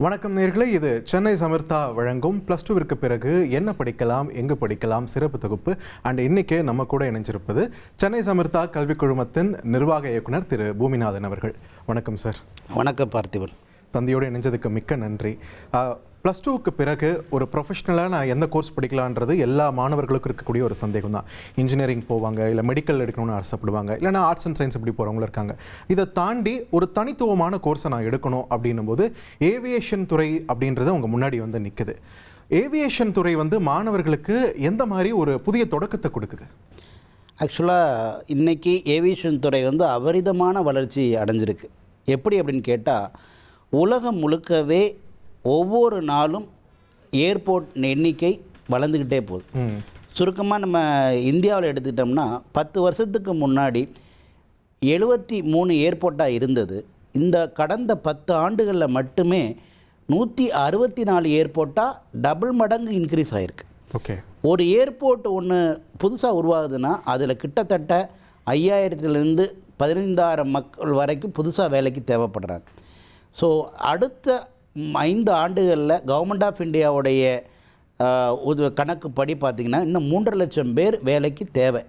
வணக்கம் நேயர்களே, இது சென்னை சமர்த்தா வழங்கும் +2விற்கு பிறகு என்ன படிக்கலாம் எங்கு படிக்கலாம் சிறப்பு தொகுப்பு. அண்ட் இன்னைக்கு நம்ம கூட இணைஞ்சிருப்பது சென்னை சமர்த்தா கல்வி குழுமத்தின் நிர்வாக இயக்குனர் திரு பூமிநாதன் அவர்கள். வணக்கம் சார். வணக்கம் பார்த்திபன். தந்தையோடு இணைஞ்சதுக்கு மிக்க நன்றி. +2க்கு பிறகு ஒரு ப்ரொஃபஷ்னலாக நான் எந்த கோர்ஸ் படிக்கலான்றது எல்லா மாணவர்களுக்கும் இருக்கக்கூடிய ஒரு சந்தேகம் தான். இன்ஜினியரிங் போவாங்க, இல்லை மெடிக்கல் எடுக்கணும்னு ஆசைப்படுவாங்க, இல்லைனா ஆர்ட்ஸ் அண்ட் சயின்ஸ் இப்படி போகிறவங்களும் இருக்காங்க. இதை தாண்டி ஒரு தனித்துவமான கோர்ஸை நான் எடுக்கணும் அப்படின்னும் போது ஏவியேஷன் துறை அப்படின்றது அவங்க முன்னாடி வந்து நிற்குது. ஏவியேஷன் துறை வந்து மாணவர்களுக்கு எந்த மாதிரி ஒரு புதிய தொடக்கத்தை கொடுக்குது? ஆக்சுவலாக இன்றைக்கி ஏவியேஷன் துறை வந்து அபரிதமான வளர்ச்சி அடைஞ்சிருக்கு. எப்படி அப்படின்னு கேட்டால், உலகம் முழுக்கவே ஒவ்வொரு நாளும் ஏர்போர்ட் எண்ணிக்கை வளர்ந்துக்கிட்டே போகுது. சுருக்கமாக நம்ம இந்தியாவில் எடுத்துக்கிட்டோம்னா 10 வருஷத்துக்கு முன்னாடி 73 ஏர்போர்ட்டாக இருந்தது. இந்த கடந்த 10 ஆண்டுகளில் மட்டுமே 164 ஏர்போர்ட்டாக டபுள் மடங்கு இன்க்ரீஸ் ஆகிருக்கு. ஓகே, ஒரு ஏர்போர்ட் ஒன்று புதுசாக உருவாகுதுன்னா அதில் கிட்டத்தட்ட 5000லேருந்து 15000 மக்கள் வரைக்கும் புதுசாக வேலைக்கு தேவைப்படுறாங்க. ஸோ அடுத்த 5 ஆண்டுகளில் கவர்மெண்ட் ஆஃப் இந்தியாவுடைய கணக்குப்படி பார்த்திங்கன்னா இன்னும் 3.5 லட்சம் பேர் வேலைக்கு தேவை.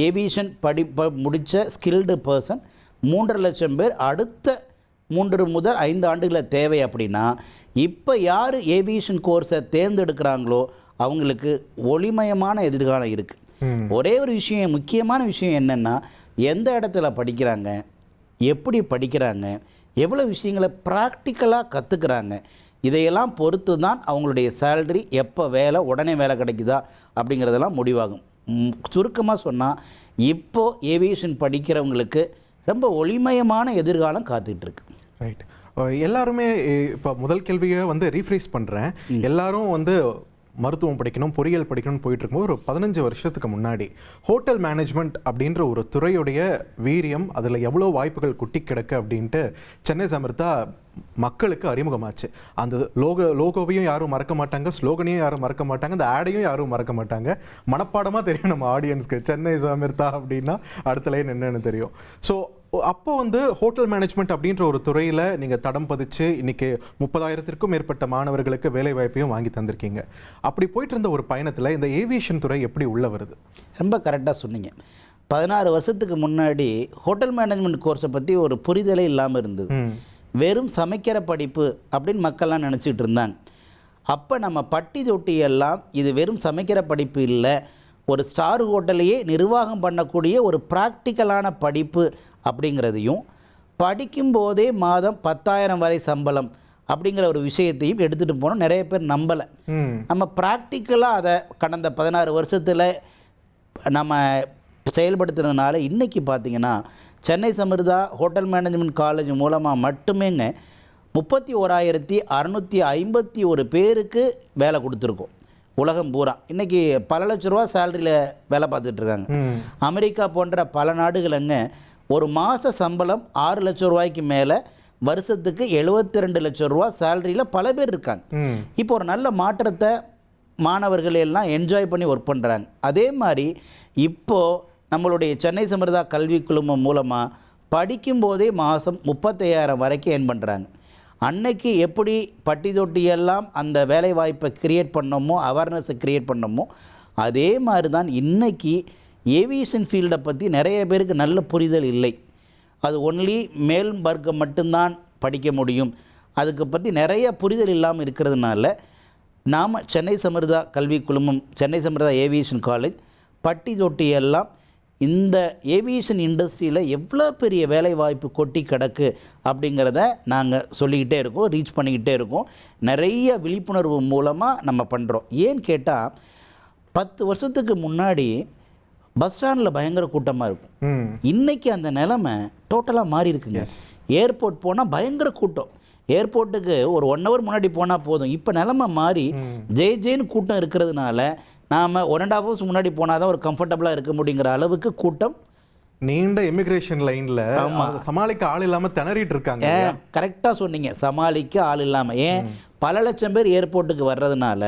ஏவியேஷன் படிப்பை முடித்த ஸ்கில்டு பர்சன் 3.5 லட்சம் பேர் அடுத்த 3 முதல் 5 ஆண்டுகளில் தேவை. அப்படின்னா இப்போ யார் ஏவியேஷன் கோர்ஸை தேர்ந்தெடுக்கிறாங்களோ அவங்களுக்கு ஒளிமயமான எதிர்காலம் இருக்குது. ஒரே ஒரு விஷயம், முக்கியமான விஷயம் என்னென்னா, எந்த இடத்துல படிக்கிறாங்க, எப்படி படிக்கிறாங்க, எவ்வளோ விஷயங்களை ப்ராக்டிக்கலாக கற்றுக்குறாங்க, இதையெல்லாம் பொறுத்து தான் அவங்களுடைய சேலரி, எப்போ வேலை, உடனே வேலை கிடைக்குதா அப்படிங்கிறதெல்லாம் முடிவாகும். சுருக்கமாக சொன்னால் இப்போது ஏவியேஷன் படிக்கிறவங்களுக்கு ரொம்ப ஒளிமயமான எதிர்காலம் காத்துட்ருக்கு. ரைட். எல்லாருமே இப்போ முதல் கேள்வியை வந்து ரீஃப்ரேஸ் பண்ணுறேன். எல்லாரும் வந்து மருத்துவம் படிக்கணும், பொறியியல் படிக்கணும்னு போயிட்டு இருக்கும்போது ஒரு 15 வருஷத்துக்கு முன்னாடி ஹோட்டல் மேனேஜ்மெண்ட் அப்படின்ற ஒரு துறையுடைய வீரியம், அதில் எவ்வளோ வாய்ப்புகள் குட்டி கிடக்கு அப்படின்ட்டு சென்னை சமர்த்தா மக்களுக்கு அறிமுகமாச்சு. அந்த லோகோவையும் யாரும் மறக்க மாட்டாங்க, ஸ்லோகனையும் யாரும் மறக்க மாட்டாங்க, அந்த ஆடையும் யாரும் மறக்க மாட்டாங்க. மனப்பாடமாக தெரியும் நம்ம ஆடியன்ஸ்க்கு சென்னை சமர்த்தா அப்படின்னா அடுத்த லைன் என்னன்னு தெரியும். ஸோ அப்போ வந்து ஹோட்டல் மேனேஜ்மெண்ட் அப்படின்ற ஒரு துறையில் நீங்கள் தடம் பதிச்சு இன்றைக்கி 30,000த்திற்கும் மேற்பட்ட மாணவர்களுக்கு வேலை வாய்ப்பையும் வாங்கி தந்திருக்கீங்க. அப்படி போயிட்டு இருந்த ஒரு பயணத்தில் இந்த ஏவியேஷன் துறை எப்படி உள்ள வருது? ரொம்ப கரெக்டாக சொன்னீங்க. 16 வருஷத்துக்கு முன்னாடி ஹோட்டல் மேனேஜ்மெண்ட் கோர்ஸை பற்றி ஒரு புரிதலே இல்லாமல் இருந்தது. வெறும் சமைக்கிற படிப்பு அப்படின்னு மக்கள்லாம் நினச்சிக்கிட்டு இருந்தாங்க. அப்போ நம்ம பட்டி தொட்டியெல்லாம் இது வெறும் சமைக்கிற படிப்பு இல்லை, ஒரு ஸ்டார் ஹோட்டலையே நிர்வாகம் பண்ணக்கூடிய ஒரு ப்ராக்டிக்கலான படிப்பு அப்படிங்கிறதையும், படிக்கும்போதே மாதம் 10,000 வரை சம்பளம் அப்படிங்கிற ஒரு விஷயத்தையும் எடுத்துகிட்டு போனோம். நிறைய பேர் நம்பலை. நம்ம ப்ராக்டிக்கலாக அதை கடந்த 16 வருஷத்தில் நம்ம செயல்படுத்துறதுனால இன்றைக்கி பார்த்திங்கன்னா சென்னை சமர்த்தா ஹோட்டல் மேனேஜ்மெண்ட் காலேஜ் மூலமாக மட்டுமேங்க 31,651 பேருக்கு வேலை கொடுத்துருக்கோம். உலகம் பூரா இன்றைக்கி பல லட்ச ரூபா சேலரியில் வேலை பார்த்துட்ருக்காங்க. அமெரிக்கா போன்ற பல நாடுகளுங்க ஒரு மாத சம்பளம் 6 லட்சம் ரூபாய்க்கு மேலே, வருஷத்துக்கு 72 லட்சம் ரூபா சேலரியில் பல பேர் இருக்காங்க. இப்போ ஒரு நல்ல மாற்றத்தை மாணவர்கள் எல்லாம் என்ஜாய் பண்ணி ஒர்க் பண்ணுறாங்க. அதே மாதிரி இப்போது நம்மளுடைய சென்னை சமர்த்தா கல்வி குழுமம் மூலமாக படிக்கும்போதே மாதம் 35,000 வரைக்கும் ஏர்ன் பண்ணுறாங்க. அன்னைக்கு எப்படி பட்டி தொட்டியெல்லாம் அந்த வேலை வாய்ப்பை க்ரியேட் பண்ணோமோ, அவேர்னஸை க்ரியேட் பண்ணோமோ, அதே மாதிரி தான் இன்றைக்கி ஏவியேஷன் ஃபீல்டை பற்றி நிறைய பேருக்கு நல்ல புரிதல் இல்லை. அது ஒன்லி மேல் வர்க்கம் மட்டும்தான் படிக்க முடியும், அதுக்கு பற்றி நிறைய புரிதல் இல்லாமல் இருக்கிறதுனால நாம் சென்னை சமர்த்தா கல்வி குழுமம், சென்னை சமர்த்தா ஏவியேஷன் காலேஜ் பட்டி தொட்டியெல்லாம் இந்த ஏவியேஷன் இண்டஸ்ட்ரியில் எவ்வளோ பெரிய வேலை வாய்ப்பு கொட்டி கிடக்கு அப்படிங்கிறத நாங்கள் சொல்லிக்கிட்டே இருக்கோம், ரீச் பண்ணிக்கிட்டே இருக்கோம். நிறைய விழிப்புணர்வு மூலமாக நம்ம பண்ணுறோம். ஏன்னு கேட்டால் 10 வருஷத்துக்கு முன்னாடி பஸ் ஸ்டாண்டில் பயங்கர கூட்டமாக இருக்கும். இன்றைக்கி அந்த நிலைமை டோட்டலாக மாறி இருக்குங்க. ஏர்போர்ட் போனால் பயங்கர கூட்டம். ஏர்போர்ட்டுக்கு ஒரு 1 ஹவர் முன்னாடி போனால் போதும். இப்போ நிலைமை மாறி ஜேன்னு கூட்டம் இருக்கிறதுனால நாம் 1.5 ஹவர்ஸ் முன்னாடி போனால் தான் ஒரு கம்ஃபர்டபுளாக இருக்க முடியுங்கிற அளவுக்கு கூட்டம். நீண்ட இமிக்ரேஷன் லைனில் சமாளிக்க ஆள் இல்லாமல் திணறிட்டு இருக்காங்க. கரெக்டாக சொன்னீங்க, சமாளிக்க ஆள் இல்லாமல். ஏன், பல லட்சம் பேர் ஏர்போர்ட்டுக்கு வர்றதுனால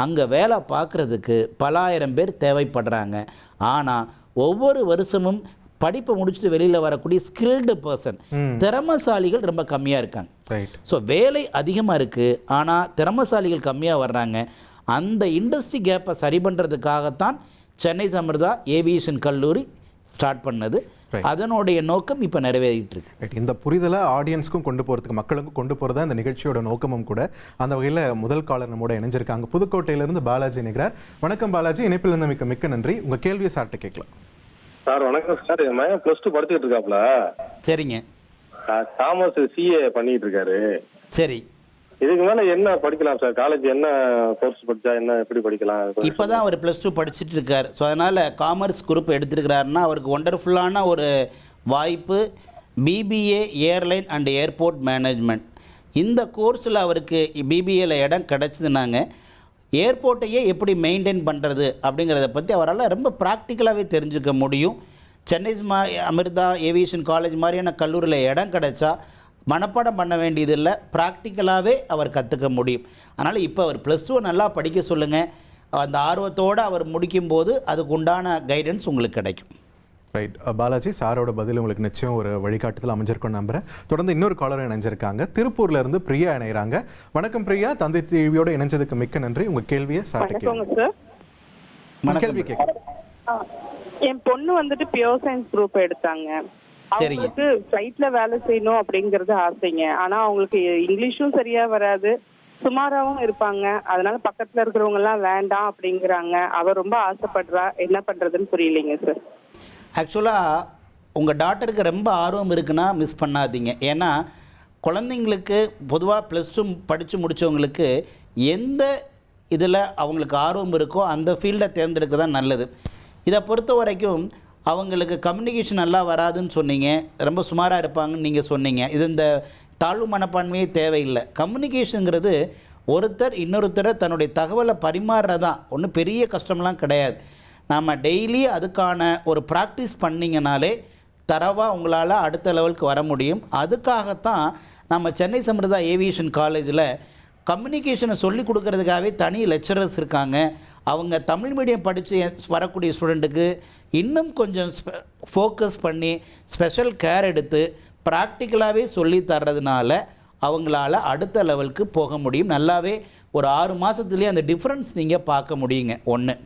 அங்கே வேலை பார்க்குறதுக்கு பல ஆயிரம் பேர் தேவைப்படுறாங்க. ஆனால் ஒவ்வொரு வருஷமும் படிப்பை முடிச்சுட்டு வெளியில் வரக்கூடிய ஸ்கில்டு பர்சன், திறமசாலிகள் ரொம்ப கம்மியாக இருக்காங்க. ரைட். ஸோ வேலை அதிகமாக இருக்குது, ஆனால் திறமசாலிகள் கம்மியாக வர்றாங்க. அந்த இண்டஸ்ட்ரி கேப்பை சரி பண்ணுறதுக்காகத்தான் சென்னை சமிர்தா ஏவியேஷன் கல்லூரி ஸ்டார்ட் பண்ணது. அதனுடைய நோக்கம் இப்போ நிறைவேறிட்டு இருக்கு. ரைட். இந்த புரிதலை ஆடியன்ஸ்க்கும் கொண்டு போகிறதுக்கு, மக்களுக்கும் கொண்டு போகிறதா இந்த நிகழ்ச்சியோட நோக்கமும் கூட. அந்த வகையில் முதல் காலர் நம்மோட இணைஞ்சிருக்காங்க. புதுக்கோட்டையிலிருந்து பாலாஜி நிகரார். வணக்கம் பாலாஜி, இணைப்பில் இருந்து மிக்க நன்றி. உங்கள் கேள்வியை சார்ட்ட கேட்கலாம். சார் வணக்கம் சார். என் மகன் +2 படிச்சுட்டு இருக்காப்ல. சரிங்க. காமர்ஸ் CA பண்ணிட்டு இருக்காரு. சரி. இதுக்கு மேல என்ன படிக்கலாம் சார்? காலேஜ் என்ன கோர்ஸ் படிச்சா என்ன, எப்படி படிக்கலாம்? இப்போ தான் அவர் +2 படிச்சுட்டு இருக்கார். ஸோ அதனால் காமர்ஸ் குரூப் எடுத்துருக்கிறாருன்னா அவருக்கு ஒண்டர்ஃபுல்லான ஒரு வாய்ப்பு. BBA airline and airport management, இந்த கோர்ஸில் அவருக்கு BBAல இடம் கிடச்சிதுனாங்க ஏர்போர்ட்டையே எப்படி மெயின்டைன் பண்ணுறது அப்படிங்கிறத பற்றி அவரால் ரொம்ப ப்ராக்டிக்கலாகவே தெரிஞ்சுக்க முடியும். சென்னை அமிர்தா ஏவியேஷன் காலேஜ் மாதிரியான கல்லூரியில் இடம் கிடச்சா மனப்பாடம் பண்ண வேண்டியதில்லை, ப்ராக்டிக்கலாகவே அவர் கற்றுக்க முடியும். அதனால் இப்போ அவர் +2 நல்லா படிக்க சொல்லுங்கள். அந்த ஆர்வத்தோடு அவர் முடிக்கும்போது அதுக்கு உண்டான கைடன்ஸ் உங்களுக்கு கிடைக்கும். ரைட். பாலாஜி, சாரோட பதில் உங்களுக்கு நிச்சயம் ஒரு வழிகாட்டுதல் அமைஞ்சிருக்கும் நம்புறேன். தொடர்ந்து இன்னொரு காலர் இணைஞ்சிருக்காங்க. திருப்பூர்ல இருந்து பிரியா இணைகிறாங்க. வணக்கம் பிரியா, தந்தை டிவியோட இணைஞ்சதுக்கு மிக்க நன்றி. உங்க கேள்வியை சார்ட்ட கேளுங்க. கேள்வி கேட்க. என் பொண்ணு வந்துட்டு பியூர் சயின்ஸ் குரூப் எடுத்தாங்க. அவங்களுக்கு ஃப்ளைட்ல வேலை செய்யணும் அப்படிங்கறது ஆசைங்க. ஆனா அவங்களுக்கு இங்கிலீஷும் சரியா வராது, சுமாராவும் இருப்பாங்க. அதனால பக்கத்துல இருக்கிறவங்க எல்லாம் வேண்டாம் அப்படிங்கிறாங்க. அவ ரொம்ப ஆசைப்படுறா, என்ன பண்றதுன்னு புரியலைங்க சார். ஆக்சுவலாக உங்கள் டாக்டருக்கு ரொம்ப ஆர்வம் இருக்குன்னா மிஸ் பண்ணாதீங்க. ஏன்னா குழந்தைங்களுக்கு பொதுவாக +2 படித்து முடித்தவங்களுக்கு எந்த இதில் அவங்களுக்கு ஆர்வம் இருக்கோ அந்த ஃபீல்டை தேர்ந்தெடுக்க தான் நல்லது. இதை பொறுத்த வரைக்கும் அவங்களுக்கு கம்யூனிகேஷன் நல்லா வராதுன்னு சொன்னீங்க, ரொம்ப சுமாராக இருப்பாங்கன்னு நீங்கள் சொன்னீங்க. இது இந்த தாழ்வு மனப்பான்மையே தேவையில்லை. கம்யூனிகேஷனுங்கிறது ஒருத்தர் இன்னொருத்தரை தன்னுடைய தகவலை பரிமாறுறதான், ஒன்றும் பெரிய கஷ்டம்லாம் கிடையாது. நாம் டெய்லி அதுக்கான ஒரு ப்ராக்டிஸ் பண்ணிங்கனாலே தரவாக உங்களால் அடுத்த லெவலுக்கு வர முடியும். அதுக்காகத்தான் நம்ம சென்னை சமிர்தா ஏவியேஷன் காலேஜில் கம்யூனிகேஷனை சொல்லி கொடுக்கறதுக்காகவே தனி லெக்சரர்ஸ் இருக்காங்க. அவங்க தமிழ் மீடியம் படித்து வரக்கூடிய ஸ்டூடெண்ட்டுக்கு இன்னும் கொஞ்சம் ஃபோக்கஸ் பண்ணி ஸ்பெஷல் கேர் எடுத்து ப்ராக்டிக்கலாகவே சொல்லி தர்றதுனால அவங்களால அடுத்த லெவலுக்கு போக முடியும். நல்லாவே ஒரு 6 மாதத்துலேயே அந்த டிஃப்ரென்ஸ் நீங்கள் பார்க்க முடியுங்க. ஒன்று.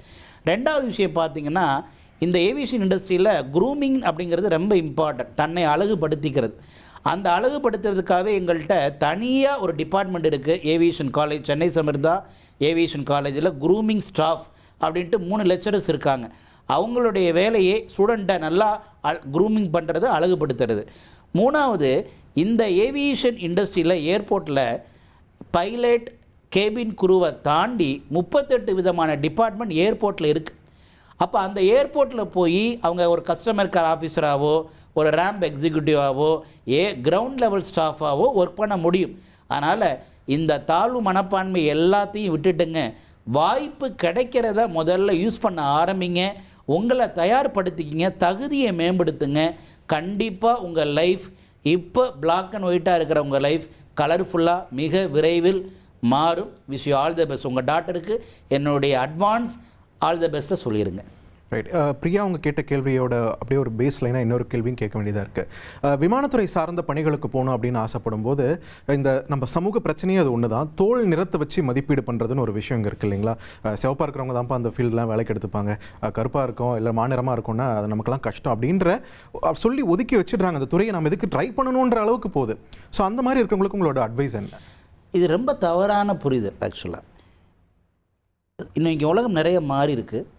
ரெண்டாவது விஷயம் பார்த்திங்கன்னா, இந்த ஏவியேஷன் இண்டஸ்ட்ரியில் க்ரூமிங் அப்படிங்கிறது ரொம்ப இம்பார்ட்டன்ட். தன்னை அழகுபடுத்திக்கிறது. அந்த அழகுபடுத்துறதுக்காகவே எங்கள்கிட்ட தனியாக ஒரு டிபார்ட்மெண்ட் இருக்குது. Aviation college, Chennai Samirtha aviation காலேஜில் க்ரூமிங் ஸ்டாஃப் அப்படின்ட்டு 3 லெக்சரர்ஸ் இருக்காங்க. அவங்களுடைய வேலையே ஸ்டூடெண்ட்டை நல்லா க்ரூமிங் பண்ணுறது, அழகுபடுத்துறது. மூணாவது, இந்த ஏவியேஷன் இண்டஸ்ட்ரியில் ஏர்போர்ட்டில் பைலட், கேபின் குரூவை தாண்டி 38 விதமான டிபார்ட்மெண்ட் ஏர்போர்ட்டில் இருக்குது. அப்போ அந்த ஏர்போர்ட்டில் போய் அவங்க ஒரு கஸ்டமர் கேர் ஆஃபீஸராகவோ, ஒரு ரேம்ப் எக்ஸிக்யூட்டிவாகவோ, கிரவுண்ட் லெவல் ஸ்டாஃபாகவோ ஒர்க் பண்ண முடியும். அதனால் இந்த தாழ்வு மனப்பான்மை எல்லாத்தையும் விட்டுட்டுங்க, வாய்ப்பு கிடைக்கிறத முதல்ல யூஸ் பண்ண ஆரம்பிங்க. உங்களை தயார்படுத்திக்கிங்க, தகுதியை மேம்படுத்துங்க. கண்டிப்பாக உங்கள் லைஃப் இப்போ பிளாக் அண்ட் ஒயிட்டாக இருக்கிற உங்கள் லைஃப் கலர்ஃபுல்லாக மிக விரைவில் மாறும். Wish you all the best. உங்கள் டாக்டருக்கு என்னுடைய அட்வான்ஸ் ஆல் த பெஸ்ட்டை சொல்லிடுங்க. ரைட். பிரியா, அவங்க கேட்ட கேள்வியோட அப்படியே ஒரு பேஸ் லைனாக இன்னொரு கேள்வியும் கேட்க வேண்டியதாக இருக்குது. விமானத்துறை சார்ந்த பணிகளுக்கு போகணும் அப்படின்னு ஆசைப்படும் போது இந்த நம்ம சமூக பிரச்சனையே அது ஒன்று தான். தோல் நிறத்தை வச்சு மதிப்பீடு பண்ணுறதுன்னு ஒரு விஷயம் இங்கே இருக்குது இல்லைங்களா? சிவப்பாக இருக்கிறவங்க தான்ப்பா அந்த ஃபீல்டெலாம் வேலைக்கு எடுத்துப்பாங்க, கருப்பாக இருக்கும் இல்லை மாநிறமாக இருக்கும்னா அது நமக்குலாம் கஷ்டம் அப்படின்ற சொல்லி ஒதுக்கி வச்சுடுறாங்க. அந்த துறையை நம்ம எதுக்கு ட்ரை பண்ணணுன்ற அளவுக்கு போகுது. ஸோ அந்த மாதிரி இருக்கிறவங்களுக்கு உங்களோட அட்வைஸ் என்ன? இது ரொம்ப தவறான புரிதல். ஆக்சுவலாக இன்னைக்கு உலகம் நிறைய மாறி இருக்குது.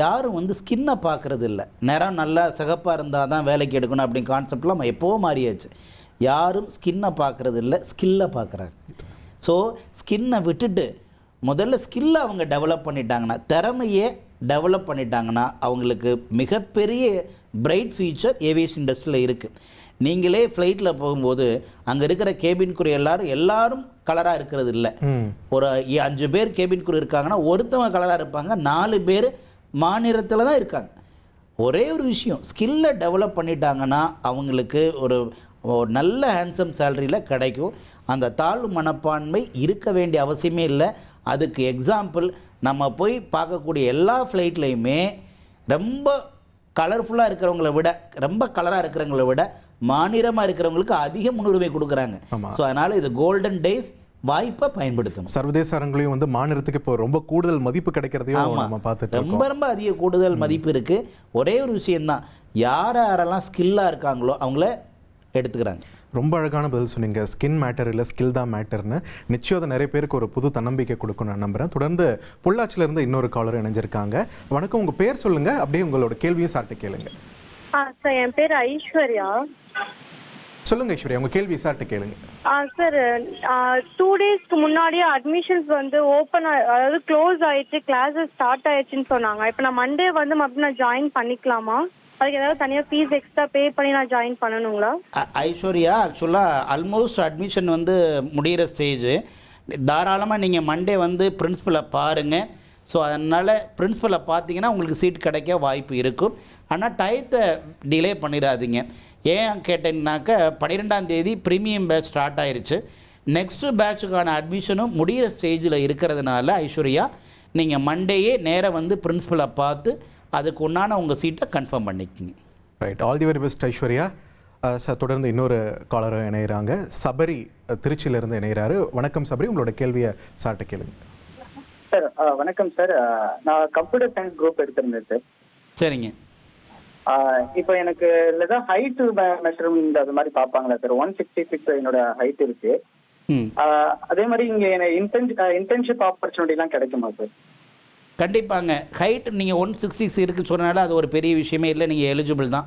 யாரும் ஸ்கின்னை பார்க்குறது இல்லை. நிறம் நல்லா சிகப்பாக இருந்தால் தான் வேலைக்கு எடுக்கணும் அப்படிங்கிற கான்செப்ட்லாம் நம்ம எப்போவும் மாறியாச்சு. யாரும் ஸ்கின்னை பார்க்குறது இல்லை, ஸ்கில்லை பார்க்குறாங்க. ஸோ ஸ்கின்னை விட்டுட்டு முதல்ல ஸ்கில்லை அவங்க டெவலப் பண்ணிட்டாங்கன்னா, திறமையை டெவலப் பண்ணிட்டாங்கன்னா அவங்களுக்கு மிகப்பெரிய பிரைட் ஃபியூச்சர் ஏவியேஷன் இண்டஸ்ட்ரியில் இருக்குது. நீங்களே ஃப்ளைட்டில் போகும்போது அங்கே இருக்கிற கேபின் குரூ எல்லாரும் கலராக இருக்கிறது இல்லை. ஒரு 5 பேர் கேபின் குரூ இருக்காங்கன்னா ஒருத்தவங்க கலராக இருப்பாங்க, 4 பேர் மாநிலத்தில் தான் இருக்காங்க. ஒரே ஒரு விஷயம், ஸ்கில்லை டெவலப் பண்ணிட்டாங்கன்னா அவங்களுக்கு ஒரு நல்ல ஹேண்ட்ஸம் சேலரியில் கிடைக்கும். அந்த தாழ்வு மனப்பான்மை இருக்க வேண்டிய அவசியமே இல்லை. அதுக்கு எக்ஸாம்பிள் நம்ம போய் பார்க்கக்கூடிய எல்லா ஃப்ளைட்லேயுமே ரொம்ப கலர்ஃபுல்லாக இருக்கிறவங்கள விட, ரொம்ப கலராக இருக்கிறவங்கள விட மாநிறமாக இருக்கிறவங்களுக்கு அதிக முன்னுரிமை கொடுக்குறாங்க. ஸோ அதனால் இது கோல்டன் டேஸ், வாய்ப்பை பயன்படுத்தணும். சர்வதேச அரங்குலையும் வந்து மாநிலத்துக்கு இப்போ ரொம்ப கூடுதல் மதிப்பு கிடைக்கிறதையும் நம்ம பார்த்துட்டு ரொம்ப ரொம்ப அதிக கூடுதல் மதிப்பு இருக்குது. ஒரே ஒரு விஷயந்தான், யாரெல்லாம் ஸ்கில்லாக இருக்காங்களோ அவங்கள எடுத்துக்கிறாங்க. ரொம்ப அழகான பதில் சொன்னீங்க. ஸ்கின் மேட்டர் இல்லை, ஸ்கில் தான் மேட்டர்னு. நிச்சயம் அதை நிறைய பேருக்கு ஒரு புது தன்னம்பிக்கை கொடுக்கும் நான் நம்புகிறேன். தொடர்ந்து பொள்ளாச்சியிலேருந்து இன்னொரு காலர் இணைஞ்சிருக்காங்க. வணக்கம், உங்கள் பேர் சொல்லுங்கள், அப்படியே உங்களோட கேள்வியும் சார்ட்டு கேளுங்க. சார் என் பேர் ஐஸ்வர்யா. சொல்லுங்க ஐஸ்வர்யா, உங்கள் கேள்வி சார்ட்டு கேளுங்க. சார் 2 டேஸ்க்கு முன்னாடியே அட்மிஷன்ஸ் வந்து ஓப்பன், அதாவது க்ளோஸ் ஆயிடுச்சு, கிளாஸஸ் ஸ்டார்ட் ஆயிடுச்சுன்னு சொன்னாங்க. இப்போ நான் மண்டே வந்து மறுபடியும் நான் ஜாயின் பண்ணிக்கலாமா? அதுக்கு ஏதாவது தனியாக ஃபீஸ் எக்ஸ்ட்ரா பே பண்ணி நான் ஜாயின் பண்ணணுங்களா? ஐஸ்வர்யா, ஆக்சுவலாக ஆல்மோஸ்ட் அட்மிஷன் வந்து முடிகிற ஸ்டேஜ். தாராளமாக நீங்கள் மண்டே வந்து பிரின்ஸிபலை பாருங்கள். ஸோ அதனால் பிரின்ஸிபலை பார்த்தீங்கன்னா உங்களுக்கு சீட் கிடைக்க வாய்ப்பு இருக்கும். ஆனால் டயத்தை டிலே பண்ணிடாதீங்க. ஏன் கேட்டீங்கன்னாக்கா 12ஆம் தேதி ப்ரீமியம் பேட்ச் ஸ்டார்ட் ஆயிடுச்சு. நெக்ஸ்ட்டு பேட்சுக்கான அட்மிஷனும் முடிகிற ஸ்டேஜில் இருக்கிறதுனால ஐஸ்வர்யா, நீங்கள் மண்டேயே நேராக வந்து பிரின்ஸிபலை பார்த்து அதுக்கு உண்டான உங்கள் சீட்டை கன்ஃபார்ம் பண்ணிக்கிங்க. Right, all the very best Aishwarya. Sir தொடர்ந்து இன்னொரு காலர் இணைகிறாங்க. சபரி திருச்சியிலேருந்து இணைகிறாரு. வணக்கம் சபரி, உங்களோட கேள்வியை சார்ட்ட கேளுங்க. சார் வணக்கம் சார். நான் கம்ப்யூட்டர் சயின்ஸ் குரூப் எடுத்திருந்தேன் சார். சரிங்க. இப்போ எனக்கு இல்லை ஹைட் மெஷர்மெண்ட் அது மாதிரி பார்ப்பாங்களா சார்? 166 என்னோட ஹைட் இருக்கு. அதே மாதிரி இங்கே இன்டர்ன்ஷிப் ஆப்பர்ச்சுனிட்டிலாம் கிடைக்குமா சார்? கண்டிப்பாங்க. ஹைட் நீங்கள் 166 இருக்குன்னு சொன்னால அது ஒரு பெரிய விஷயமே இல்லை, நீங்கள் எலிஜிபிள் தான்.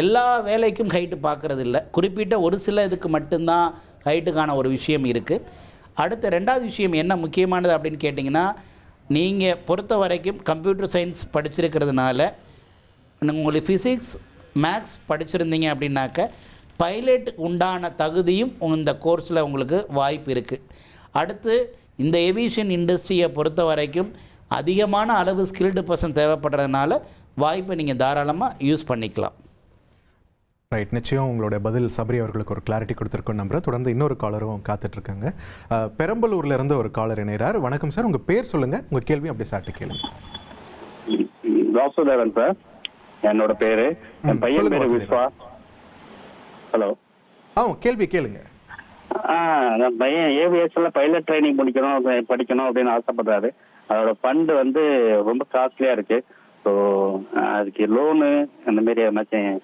எல்லா வேலைக்கும் ஹைட்டு பார்க்குறது இல்லை, குறிப்பிட்ட ஒரு சில இதுக்கு மட்டும்தான் ஹைட்டுக்கான ஒரு விஷயம் இருக்குது. அடுத்த 2வது விஷயம் என்ன முக்கியமானது அப்படின்னு கேட்டிங்கன்னா, நீங்கள் பொறுத்த வரைக்கும் கம்ப்யூட்டர் சயின்ஸ் படிச்சிருக்கிறதுனால உங்களுக்கு ஃபிசிக்ஸ் மேக்ஸ் படிச்சிருந்தீங்க அப்படின்னாக்க பைலட் உண்டான தகுதியும் இந்த கோர்ஸில் உங்களுக்கு வாய்ப்பு இருக்குது. அடுத்து இந்த ஏவியேஷன் இண்டஸ்ட்ரியை பொறுத்த வரைக்கும் அதிகமான அளவு ஸ்கில்டு பர்சன் தேவைப்படுறதுனால வாய்ப்பை நீங்கள் தாராளமாக யூஸ் பண்ணிக்கலாம். ரைட், நிச்சயம் உங்களுடைய பதில் சபரி அவர்களுக்கு ஒரு கிளாரிட்டி கொடுத்துருக்கோம் நம்புறேன். தொடர்ந்து இன்னொரு காலரும் காத்துட்ருக்காங்க. பெரம்பலூர்லேருந்து ஒரு காலர் இணைகிறார். வணக்கம் சார், உங்கள் பேர் சொல்லுங்கள், உங்கள் கேள்வி அப்படியே சார்ட்டு கேளுங்க. வாசுதேவன் சார் என்னோட பேரு. என் பையன் பேரு விஸ்வா. ஹலோ, கேள்வி கேளுங்க. என் பையன் ஏவிஎஸ்ல பைலட் ட்ரைனிங் படிக்கணும் அப்படின்னு ஆசைப்படுறாரு. அதோட ஃபண்டு வந்து ரொம்ப காஸ்ட்லியா இருக்கு. ஸோ அதுக்கு லோனு அந்த மாதிரி எதனாச்சும்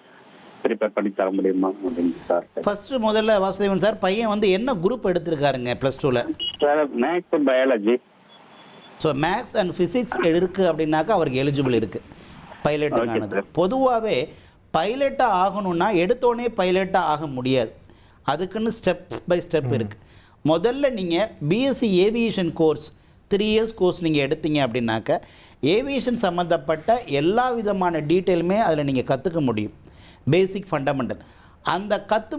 ப்ரிப்பேர் பண்ணி தர முடியுமா அப்படின்னு சார். ஃபர்ஸ்ட் முதல்ல வாசுதேவன் சார், பையன் வந்து என்ன குரூப் எடுத்திருக்காருங்க +2ல? Sir maths and biology. So maths and physics இருக்குது அப்படின்னாக்கா அவருக்கு எலிஜிபிள் இருக்குது பைலட்டுக்கானது. பொதுவாகவே பைலட்டாக ஆகணும்னா எடுத்தோடனே பைலட்டாக ஆக முடியாது, அதுக்குன்னு ஸ்டெப் பை ஸ்டெப் இருக்குது. முதல்ல நீங்கள் BSc aviation course 3 years course நீங்கள் எடுத்தீங்க அப்படின்னாக்க ஏவியேஷன் சம்மந்தப்பட்ட எல்லா விதமான டீட்டெயிலுமே அதில் நீங்கள் கற்றுக்க முடியும். பேசிக் ஃபண்டமெண்டல் அந்த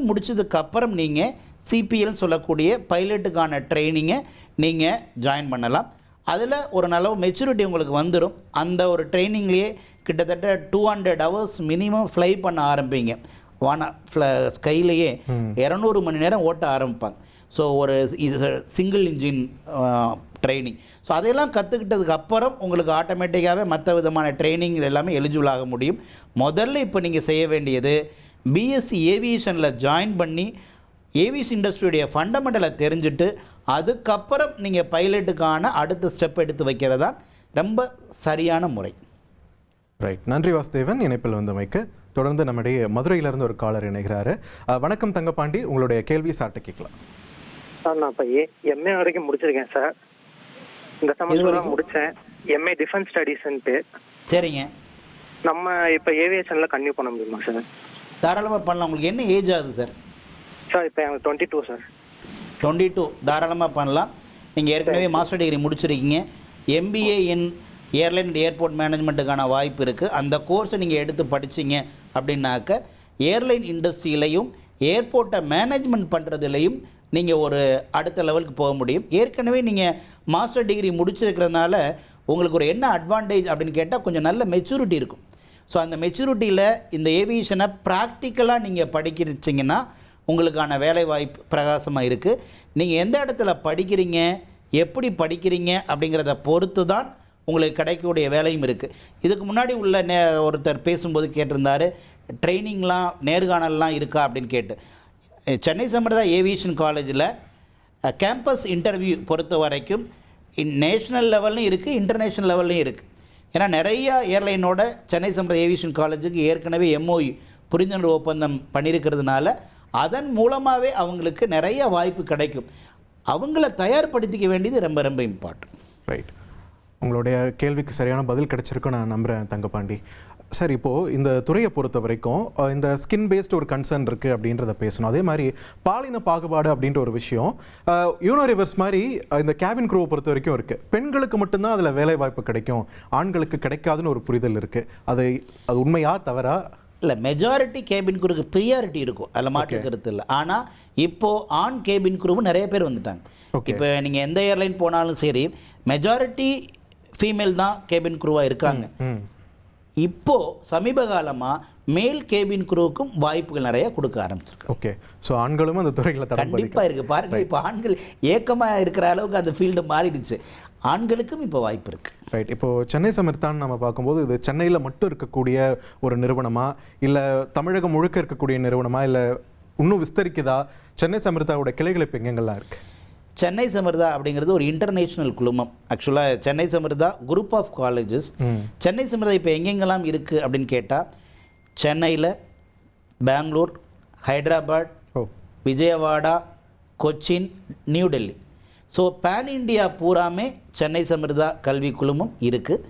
முடிச்சதுக்கப்புறம் நீங்கள் சிபிஎல் சொல்லக்கூடிய பைலட்டுக்கான ட்ரைனிங்கை நீங்கள் ஜாயின் பண்ணலாம். அதில் ஒரு நல்ல மெச்சூரிட்டி உங்களுக்கு வந்துடும். அந்த ஒரு ட்ரைனிங்லேயே கிட்டத்தட்ட 200 ஹவர்ஸ் மினிமம் ஃப்ளை பண்ண ஆரம்பிங்க. ஸ்கையிலேயே 200 மணி நேரம் ஓட்ட ஆரம்பிப்பாங்க. ஸோ ஒரு சிங்கிள் இன்ஜின் ட்ரைனிங். ஸோ அதையெல்லாம் கற்றுக்கிட்டதுக்கு அப்புறம் உங்களுக்கு ஆட்டோமேட்டிக்காகவே மற்ற விதமான ட்ரைனிங் எல்லாமே எலிஜிபிள் ஆக முடியும். முதல்ல இப்போ நீங்கள் செய்ய வேண்டியது பிஎஸ்சி ஏவியேஷனில் ஜாயின் பண்ணி ஏவியேஷன் இண்டஸ்ட்ரியுடைய ஃபண்டமெண்டலை தெரிஞ்சுட்டு அதுக்கப்புறம் நீங்கள் பைலட்டுக்கான அடுத்த ஸ்டெப் எடுத்து வைக்கிறது தான் ரொம்ப சரியான முறை. ரைட், நன்றி வாசுதேவன் இணைப்பில் வந்தமைக்கு. தொடர்ந்து நம்முடைய மதுரையிலேருந்து ஒரு காலர் இணைகிறாரு. வணக்கம் தங்கப்பாண்டி, உங்களுடைய கேள்வி சார்ட்ட கேட்கலாம். சார் நான் இப்போ எம்ஏ வரைக்கும் முடிச்சிருக்கேன் சார். இந்த செமஸ்டர் முடித்தேன், எம்ஏ டிஃபென்ஸ் ஸ்டடீஸ்ன்ட்டு. சரிங்க. நம்ம இப்போ ஏவியேஷனில் கன்டினியூ பண்ண முடியுமா சார்? தாராளமாக பண்ணலாம். உங்களுக்கு என்ன ஏஜ் ஆகுது சார்? சார் இப்போ எனக்கு 22 சார். 22 தாராளமாக பண்ணலாம். நீங்கள் ஏற்கனவே மாஸ்டர் டிகிரி முடிச்சிருக்கீங்க. MBA in airline and airport மேனேஜ்மெண்ட்டுக்கான வாய்ப்பு இருக்குது. அந்த கோர்ஸை நீங்கள் எடுத்து படிச்சிங்க அப்படின்னாக்க ஏர்லைன் இண்டஸ்ட்ரியிலையும் ஏர்போர்ட்டை மேனேஜ்மெண்ட் பண்ணுறதுலையும் நீங்கள் ஒரு அடுத்த லெவலுக்கு போக முடியும். ஏற்கனவே நீங்கள் மாஸ்டர் டிகிரி முடிச்சிருக்கிறதுனால உங்களுக்கு ஒரு என்ன அட்வான்டேஜ் அப்படின்னு கேட்டால் கொஞ்சம் நல்ல மெச்சூரிட்டி இருக்கும். ஸோ அந்த மெச்சூரிட்டியில் இந்த ஏவியேஷனை ப்ராக்டிக்கலாக நீங்கள் படிக்கிறீங்கன்னா உங்களுக்கான வேலை வாய்ப்பு பிரகாசமாக இருக்குது. நீங்கள் எந்த இடத்துல படிக்கிறீங்க, எப்படி படிக்கிறீங்க அப்படிங்கிறத பொறுத்து தான் உங்களுக்கு கிடைக்கக்கூடிய வேலையும் இருக்குது. இதுக்கு முன்னாடி உள்ள ஒருத்தர் பேசும்போது கேட்டிருந்தார், ட்ரைனிங்லாம் நேர்காணல்லாம் இருக்கா அப்படின்னு கேட்டு. சென்னை சம்பிரதாய ஏவியேஷன் காலேஜில் கேம்பஸ் இன்டர்வியூ பொறுத்த வரைக்கும் நேஷ்னல் லெவல்லையும் இருக்குது, இன்டர்நேஷ்னல் லெவல்லையும் இருக்குது. ஏன்னா நிறையா ஏர்லைனோட சென்னை சம்பிரதாய ஏவியேஷன் காலேஜுக்கு ஏற்கனவே MOU புரிந்துணர்வு ஒப்பந்தம் பண்ணியிருக்கிறதுனால அதன் மூலமாகவே அவங்களுக்கு நிறைய வாய்ப்பு கிடைக்கும். அவங்கள தயார்படுத்திக்க வேண்டியது ரொம்ப ரொம்ப இம்பார்ட்டன்ட். ரைட். உங்களுடைய கேள்விக்கு சரியான பதில் கிடைச்சிருக்கும் நான் நம்புகிறேன் தங்கபாண்டி. சார், இப்போது இந்த துறையை பொறுத்த வரைக்கும் இந்த ஸ்கின் பேஸ்டு ஒரு கன்சர்ன் இருக்குது அப்படின்றத பேசணும். அதே மாதிரி பாலின பாகுபாடு அப்படின்ற ஒரு விஷயம் யூனிவர்ஸ் மாதிரி இந்த கேபின் க்ரூவை பொறுத்த வரைக்கும் இருக்குது. பெண்களுக்கு மட்டும்தான் அதில் வேலை வாய்ப்பு கிடைக்கும், ஆண்களுக்கு கிடைக்காதுன்னு ஒரு புரிதல் இருக்குது. அது உண்மையா தவறா? இல்லை, மெஜாரிட்டி கேபின் குரூவுக்கு ப்ரியாரிட்டி இருக்கும், அதில் மாற்று கருத்து இல்லை. ஆனால் இப்போது ஆன் கேபின் குரூவும் நிறைய பேர் வந்துட்டாங்க. இப்போ நீங்கள் எந்த ஏர்லைன் போனாலும் சரி, மெஜாரிட்டி ஃபீமேல் தான் கேபின் குரூவாக இருக்காங்க. இப்போது சமீப காலமாக மேல் கேபின் குரூவுக்கும் வாய்ப்புகள் நிறைய கொடுக்க ஆரம்பிச்சிருக்கு. ஓகே. ஸோ ஆண்களும் அந்த துறையில் கண்டிப்பாக இருக்குது. பாருங்கள், இப்போ ஆண்கள் ஏக்கமாக இருக்கிற அளவுக்கு அந்த ஃபீல்டு மாறிடுச்சு. ஆண்களுக்கும் இப்போ வாய்ப்பு இருக்குது. ரைட். இப்போது சென்னை சமிர்தான் நம்ம பார்க்கும்போது இது சென்னையில் மட்டும் இருக்கக்கூடிய ஒரு நிறுவனமா, இல்லை தமிழகம் முழுக்க இருக்கக்கூடிய நிறுவனமா, இல்லை இன்னும் விஸ்தரிக்குதா? சென்னை சமிர்தாவோட கிளைகள் இப்போ எங்கெங்கெல்லாம் இருக்குது? சென்னை சமிர்தா அப்படிங்கிறது ஒரு இன்டர்நேஷ்னல் குழுமம். ஆக்சுவலாக Chennai Samirtha group of colleges. Chennai Samirtha இப்போ எங்கெங்கெல்லாம் இருக்குது அப்படின்னு கேட்டால் சென்னையில், Bangalore, Hyderabad, Vijayawada, Cochin, new Delhi. So pan India பூராமே சென்னை சமிர்தா கல்வி குழுமம் இருக்குது.